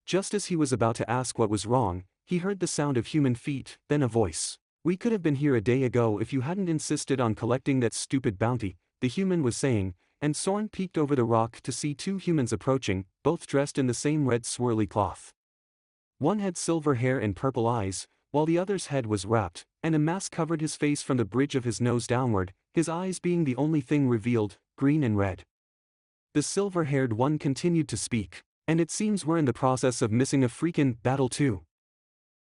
Just as he was about to ask what was wrong, he heard the sound of human feet, then a voice. "We could have been here a day ago if you hadn't insisted on collecting that stupid bounty," the human was saying, and Soren peeked over the rock to see two humans approaching, both dressed in the same red swirly cloth. One had silver hair and purple eyes, while the other's head was wrapped, and a mask covered his face from the bridge of his nose downward, his eyes being the only thing revealed, green and red. The silver-haired one continued to speak. And it seems we're in the process of missing a freakin' battle too.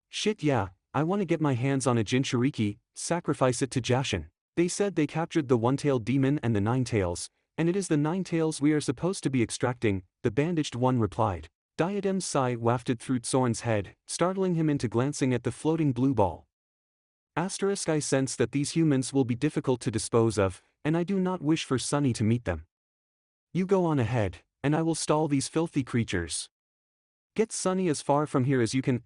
Shit yeah, I wanna get my hands on a Jinchuriki, sacrifice it to Jashin. They said they captured the one-tailed demon and the nine tails, and it is the nine tails we are supposed to be extracting, the bandaged one replied. Diadem's sigh wafted through Soren's head, startling him into glancing at the floating blue ball. I sense that these humans will be difficult to dispose of, and I do not wish for Sunny to meet them. You go on ahead, and I will stall these filthy creatures. Get Sunny as far from here as you can.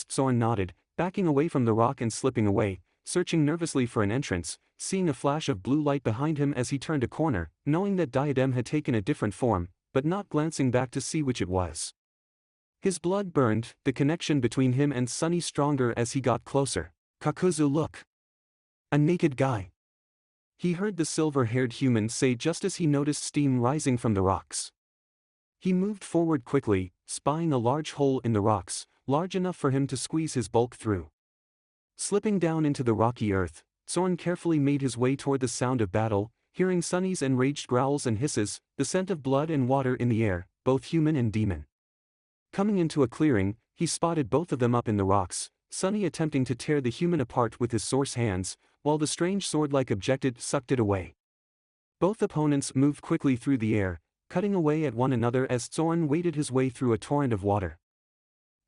Soren nodded, backing away from the rock and slipping away, searching nervously for an entrance, seeing a flash of blue light behind him as he turned a corner, knowing that Diadem had taken a different form, but not glancing back to see which it was. His blood burned, the connection between him and Sunny stronger as he got closer. Kakuzu, look. A naked guy. He heard the silver-haired human say just as he noticed steam rising from the rocks. He moved forward quickly, spying a large hole in the rocks, large enough for him to squeeze his bulk through. Slipping down into the rocky earth, Soren carefully made his way toward the sound of battle, hearing Sunny's enraged growls and hisses, the scent of blood and water in the air, both human and demon. Coming into a clearing, he spotted both of them up in the rocks, Sunny attempting to tear the human apart with his source hands, while the strange sword-like object sucked it away. Both opponents moved quickly through the air, cutting away at one another as Soren waded his way through a torrent of water.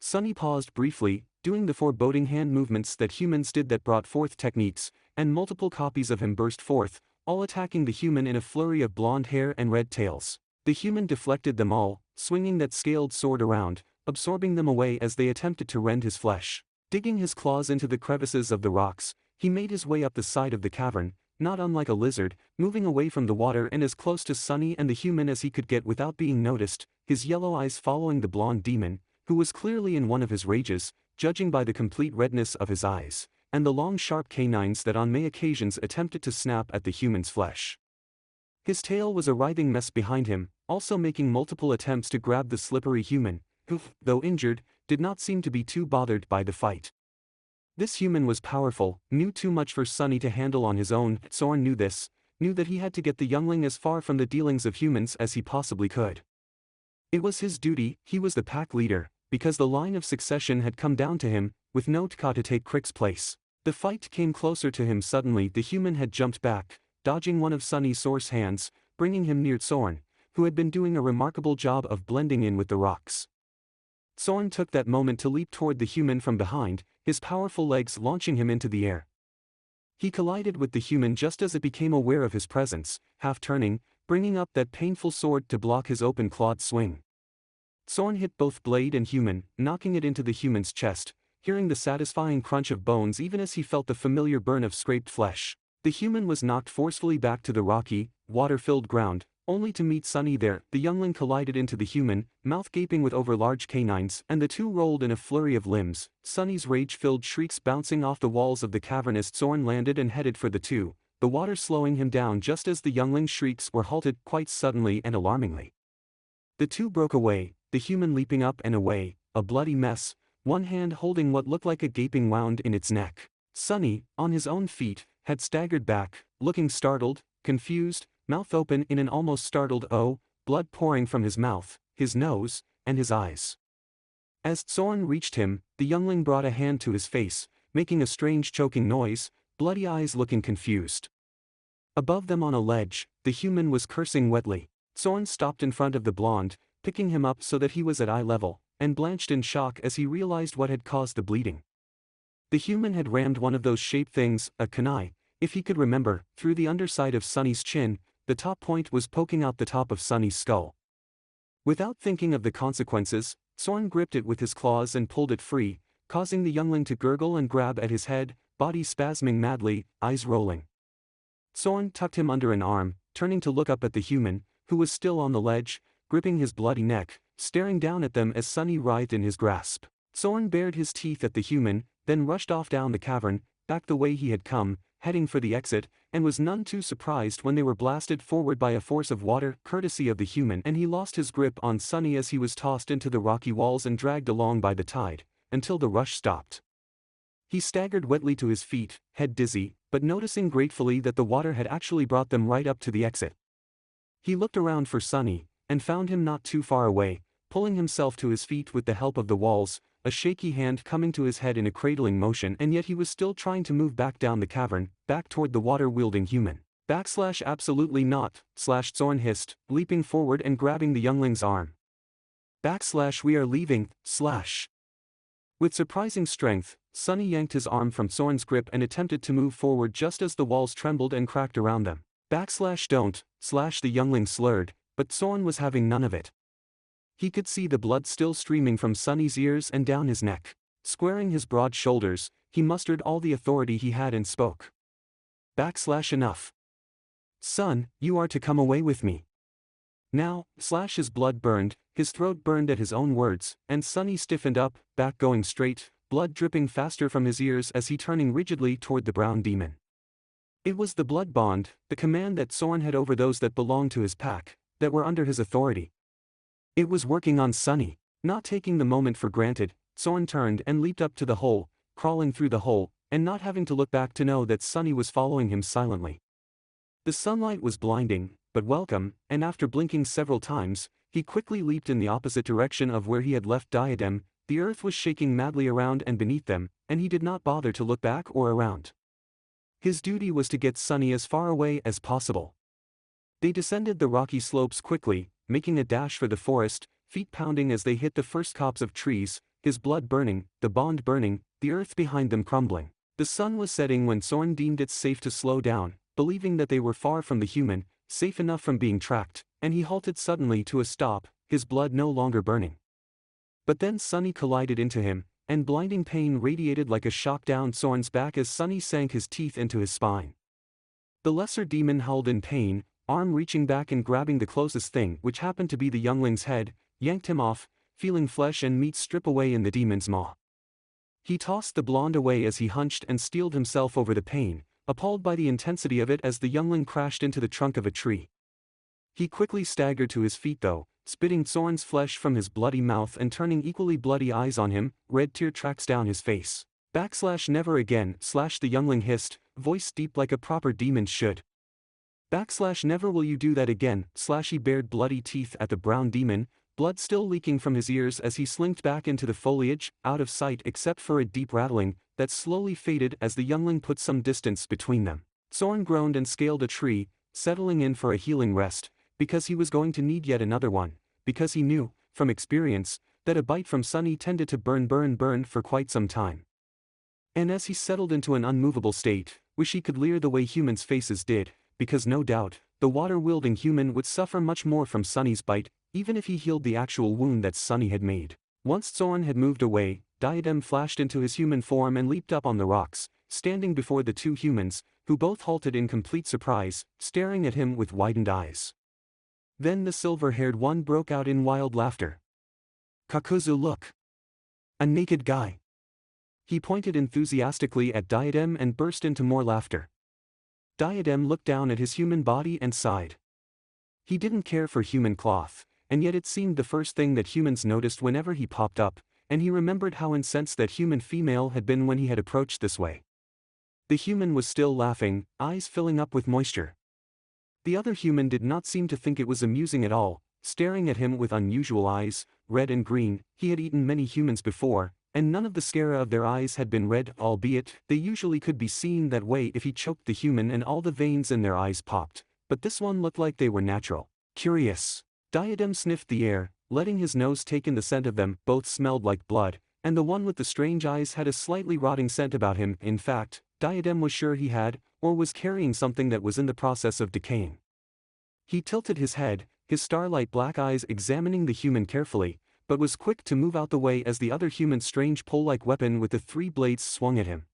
Sunny paused briefly, doing the foreboding hand movements that humans did that brought forth techniques, and multiple copies of him burst forth, all attacking the human in a flurry of blonde hair and red tails. The human deflected them all, swinging that scaled sword around, absorbing them away as they attempted to rend his flesh. Digging his claws into the crevices of the rocks, he made his way up the side of the cavern, not unlike a lizard, moving away from the water and as close to Sunny and the human as he could get without being noticed, his yellow eyes following the blonde demon, who was clearly in one of his rages, judging by the complete redness of his eyes, and the long sharp canines that on many occasions attempted to snap at the human's flesh. His tail was a writhing mess behind him, also making multiple attempts to grab the slippery human, who, though injured, did not seem to be too bothered by the fight. This human was powerful, knew too much for Sunny to handle on his own. Soren knew this, knew that he had to get the youngling as far from the dealings of humans as he possibly could. It was his duty, he was the pack leader, because the line of succession had come down to him, with no Tka to take Crick's place. The fight came closer to him suddenly. The human had jumped back, dodging one of Sunny's source hands, bringing him near Soren, who had been doing a remarkable job of blending in with the rocks. Soren took that moment to leap toward the human from behind, his powerful legs launching him into the air. He collided with the human just as it became aware of his presence, half turning, bringing up that painful sword to block his open clawed swing. Soren hit both blade and human, knocking it into the human's chest, hearing the satisfying crunch of bones even as he felt the familiar burn of scraped flesh. The human was knocked forcefully back to the rocky, water-filled ground, only to meet Sunny there. The youngling collided into the human, mouth gaping with overlarge canines, and the two rolled in a flurry of limbs, Sunny's rage-filled shrieks bouncing off the walls of the cavern as Soren landed and headed for the two, the water slowing him down just as the youngling's shrieks were halted quite suddenly and alarmingly. The two broke away, the human leaping up and away, a bloody mess, one hand holding what looked like a gaping wound in its neck. Sunny, on his own feet, had staggered back, looking startled, confused, mouth open in an almost startled "oh," blood pouring from his mouth, his nose, and his eyes. As Soren reached him, the youngling brought a hand to his face, making a strange choking noise, bloody eyes looking confused. Above them on a ledge, the human was cursing wetly. Soren stopped in front of the blonde, picking him up so that he was at eye level, and blanched in shock as he realized what had caused the bleeding. The human had rammed one of those shaped things, a kunai, if he could remember, through the underside of Sunny's chin. The top point was poking out the top of Sunny's skull. Without thinking of the consequences, Soren gripped it with his claws and pulled it free, causing the youngling to gurgle and grab at his head, body spasming madly, eyes rolling. Soren tucked him under an arm, turning to look up at the human, who was still on the ledge, gripping his bloody neck, staring down at them as Sunny writhed in his grasp. Soren bared his teeth at the human, then rushed off down the cavern, back the way he had come, heading for the exit, and was none too surprised when they were blasted forward by a force of water, courtesy of the human, and he lost his grip on Sunny as he was tossed into the rocky walls and dragged along by the tide, until the rush stopped. He staggered wetly to his feet, head dizzy, but noticing gratefully that the water had actually brought them right up to the exit. He looked around for Sunny, and found him not too far away, pulling himself to his feet with the help of the walls, a shaky hand coming to his head in a cradling motion, and yet he was still trying to move back down the cavern, back toward the water-wielding human. Absolutely not, Zorn hissed, leaping forward and grabbing the youngling's arm. We are leaving, With surprising strength, Sunny yanked his arm from Zorn's grip and attempted to move forward just as the walls trembled and cracked around them. Don't, the youngling slurred, but Zorn was having none of it. He could see the blood still streaming from Sunny's ears and down his neck. Squaring his broad shoulders, he mustered all the authority he had and spoke. Enough. Son, you are to come away with me. Now, his blood burned, his throat burned at his own words, and Sunny stiffened up, back going straight, blood dripping faster from his ears as he turning rigidly toward the brown demon. It was the blood bond, the command that Zorn had over those that belonged to his pack, that were under his authority. It was working on Sunny. Not taking the moment for granted, Zorn turned and leaped up to the hole, crawling through the hole, and not having to look back to know that Sunny was following him silently. The sunlight was blinding, but welcome, and after blinking several times, he quickly leaped in the opposite direction of where he had left Diadem. The earth was shaking madly around and beneath them, and he did not bother to look back or around. His duty was to get Sunny as far away as possible. They descended the rocky slopes quickly, making a dash for the forest, feet pounding as they hit the first copse of trees, his blood burning, the bond burning, the earth behind them crumbling. The sun was setting when Zorn deemed it safe to slow down, believing that they were far from the human, safe enough from being tracked, and he halted suddenly to a stop, his blood no longer burning. But then Sunny collided into him, and blinding pain radiated like a shock down Zorn's back as Sunny sank his teeth into his spine. The lesser demon howled in pain, arm reaching back and grabbing the closest thing, which happened to be the youngling's head, yanked him off, feeling flesh and meat strip away in the demon's maw. He tossed the blonde away as he hunched and steeled himself over the pain, appalled by the intensity of it as the youngling crashed into the trunk of a tree. He quickly staggered to his feet though, spitting Zorn's flesh from his bloody mouth and turning equally bloody eyes on him, red tear tracks down his face. Never again, the youngling hissed, voice deep like a proper demon should. Never will you do that again, he bared bloody teeth at the brown demon, blood still leaking from his ears as he slinked back into the foliage, out of sight except for a deep rattling, that slowly faded as the youngling put some distance between them. Zorn groaned and scaled a tree, settling in for a healing rest, because he was going to need yet another one, because he knew, from experience, that a bite from Sunny tended to burn for quite some time. And as he settled into an unmovable state, wish he could leer the way humans' faces did, because no doubt, the water-wielding human would suffer much more from Sunny's bite, even if he healed the actual wound that Sunny had made. Once Zorn had moved away, Diadem flashed into his human form and leaped up on the rocks, standing before the two humans, who both halted in complete surprise, staring at him with widened eyes. Then the silver-haired one broke out in wild laughter. Kakuzu, look! A naked guy! He pointed enthusiastically at Diadem and burst into more laughter. Diadem looked down at his human body and sighed. He didn't care for human cloth, and yet it seemed the first thing that humans noticed whenever he popped up, and he remembered how incensed that human female had been when he had approached this way. The human was still laughing, eyes filling up with moisture. The other human did not seem to think it was amusing at all, staring at him with unusual eyes, red and green. He had eaten many humans before, and none of the scara of their eyes had been red, albeit they usually could be seen that way if he choked the human and all the veins in their eyes popped, but this one looked like they were natural. Curious. Diadem sniffed the air, letting his nose take in the scent of them. Both smelled like blood, and the one with the strange eyes had a slightly rotting scent about him. In fact, Diadem was sure he had, or was carrying something that was in the process of decaying. He tilted his head, his starlight black eyes examining the human carefully, but was quick to move out the way as the other human's strange pole-like weapon with the 3 blades swung at him.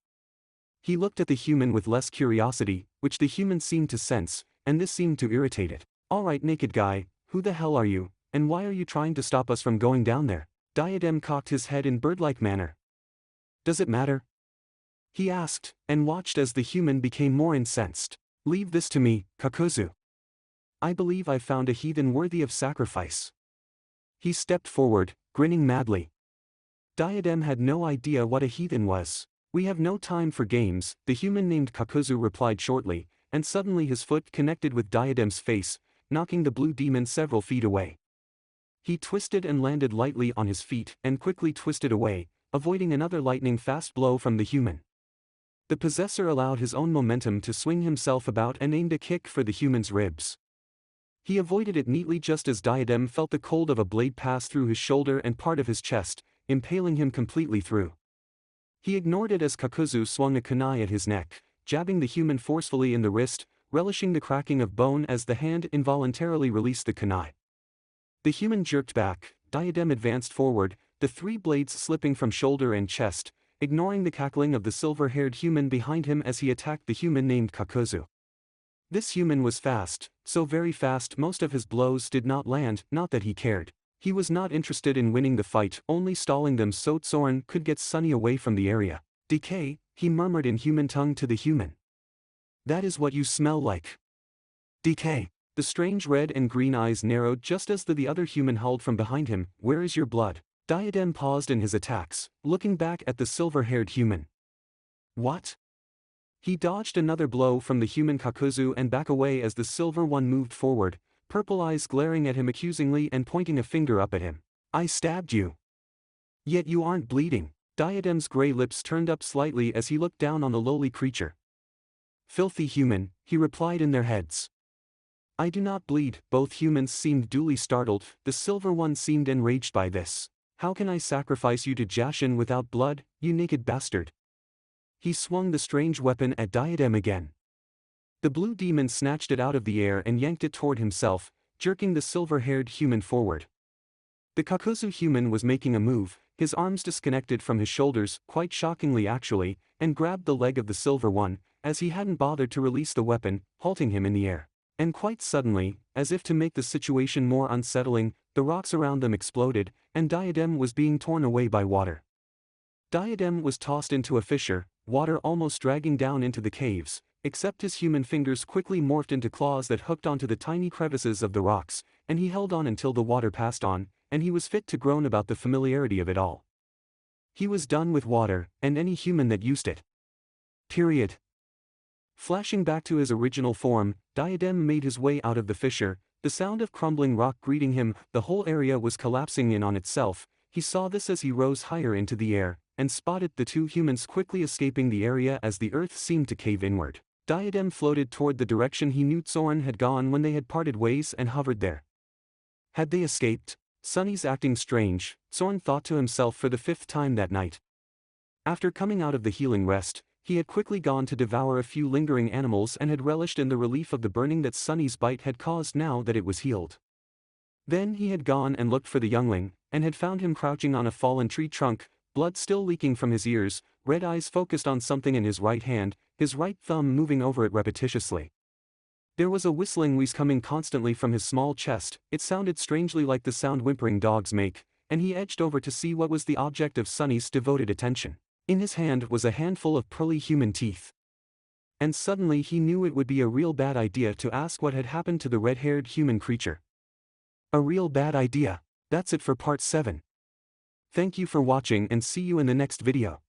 He looked at the human with less curiosity, which the human seemed to sense, and this seemed to irritate it. "All right, naked guy, who the hell are you, and why are you trying to stop us from going down there?" Diadem cocked his head in bird-like manner. "Does it matter?" he asked, and watched as the human became more incensed. Leave this to me, Kakuzu. I believe I found a heathen worthy of sacrifice. He stepped forward, grinning madly. Diadem had no idea what a heathen was. We have no time for games, the human named Kakuzu replied shortly, and suddenly his foot connected with Diadem's face, knocking the blue demon several feet away. He twisted and landed lightly on his feet and quickly twisted away, avoiding another lightning-fast blow from the human. The possessor allowed his own momentum to swing himself about and aimed a kick for the human's ribs. He avoided it neatly just as Diadem felt the cold of a blade pass through his shoulder and part of his chest, impaling him completely through. He ignored it as Kakuzu swung a kunai at his neck, jabbing the human forcefully in the wrist, relishing the cracking of bone as the hand involuntarily released the kunai. The human jerked back, Diadem advanced forward, the three blades slipping from shoulder and chest, ignoring the cackling of the silver-haired human behind him as he attacked the human named Kakuzu. This human was fast, so very fast most of his blows did not land, not that he cared. He was not interested in winning the fight, only stalling them so Zoran could get Sunny away from the area. Decay, he murmured in human tongue to the human. That is what you smell like. Decay. The strange red and green eyes narrowed just as the other human howled from behind him, where is your blood? Diadem paused in his attacks, looking back at the silver-haired human. What? He dodged another blow from the human Kakuzu and back away as the silver one moved forward, purple eyes glaring at him accusingly and pointing a finger up at him. I stabbed you. Yet you aren't bleeding. Diadem's gray lips turned up slightly as he looked down on the lowly creature. Filthy human, he replied in their heads. I do not bleed. Both humans seemed duly startled, the silver one seemed enraged by this. How can I sacrifice you to Jashin without blood, you naked bastard? He swung the strange weapon at Diadem again. The blue demon snatched it out of the air and yanked it toward himself, jerking the silver-haired human forward. The Kakuzu human was making a move, his arms disconnected from his shoulders, quite shockingly actually, and grabbed the leg of the silver one, as he hadn't bothered to release the weapon, halting him in the air. And quite suddenly, as if to make the situation more unsettling, the rocks around them exploded, and Diadem was being torn away by water. Diadem was tossed into a fissure, water almost dragging down into the caves, except his human fingers quickly morphed into claws that hooked onto the tiny crevices of the rocks, and he held on until the water passed on, and he was fit to groan about the familiarity of it all. He was done with water, and any human that used it. Period. Flashing back to his original form, Diadem made his way out of the fissure, the sound of crumbling rock greeting him. The whole area was collapsing in on itself. He saw this as he rose higher into the air, and spotted the two humans quickly escaping the area as the earth seemed to cave inward. Diadem floated toward the direction he knew Zoran had gone when they had parted ways and hovered there. Had they escaped? Sunny's acting strange, Zoran thought to himself for the 5th time that night. After coming out of the healing rest, he had quickly gone to devour a few lingering animals and had relished in the relief of the burning that Sunny's bite had caused now that it was healed. Then he had gone and looked for the youngling, and had found him crouching on a fallen tree trunk, blood still leaking from his ears, red eyes focused on something in his right hand, his right thumb moving over it repetitiously. There was a whistling wheeze coming constantly from his small chest. It sounded strangely like the sound whimpering dogs make, and he edged over to see what was the object of Sunny's devoted attention. In his hand was a handful of pearly human teeth. And suddenly he knew it would be a real bad idea to ask what had happened to the red-haired human creature. A real bad idea. That's it for part 7. Thank you for watching and see you in the next video.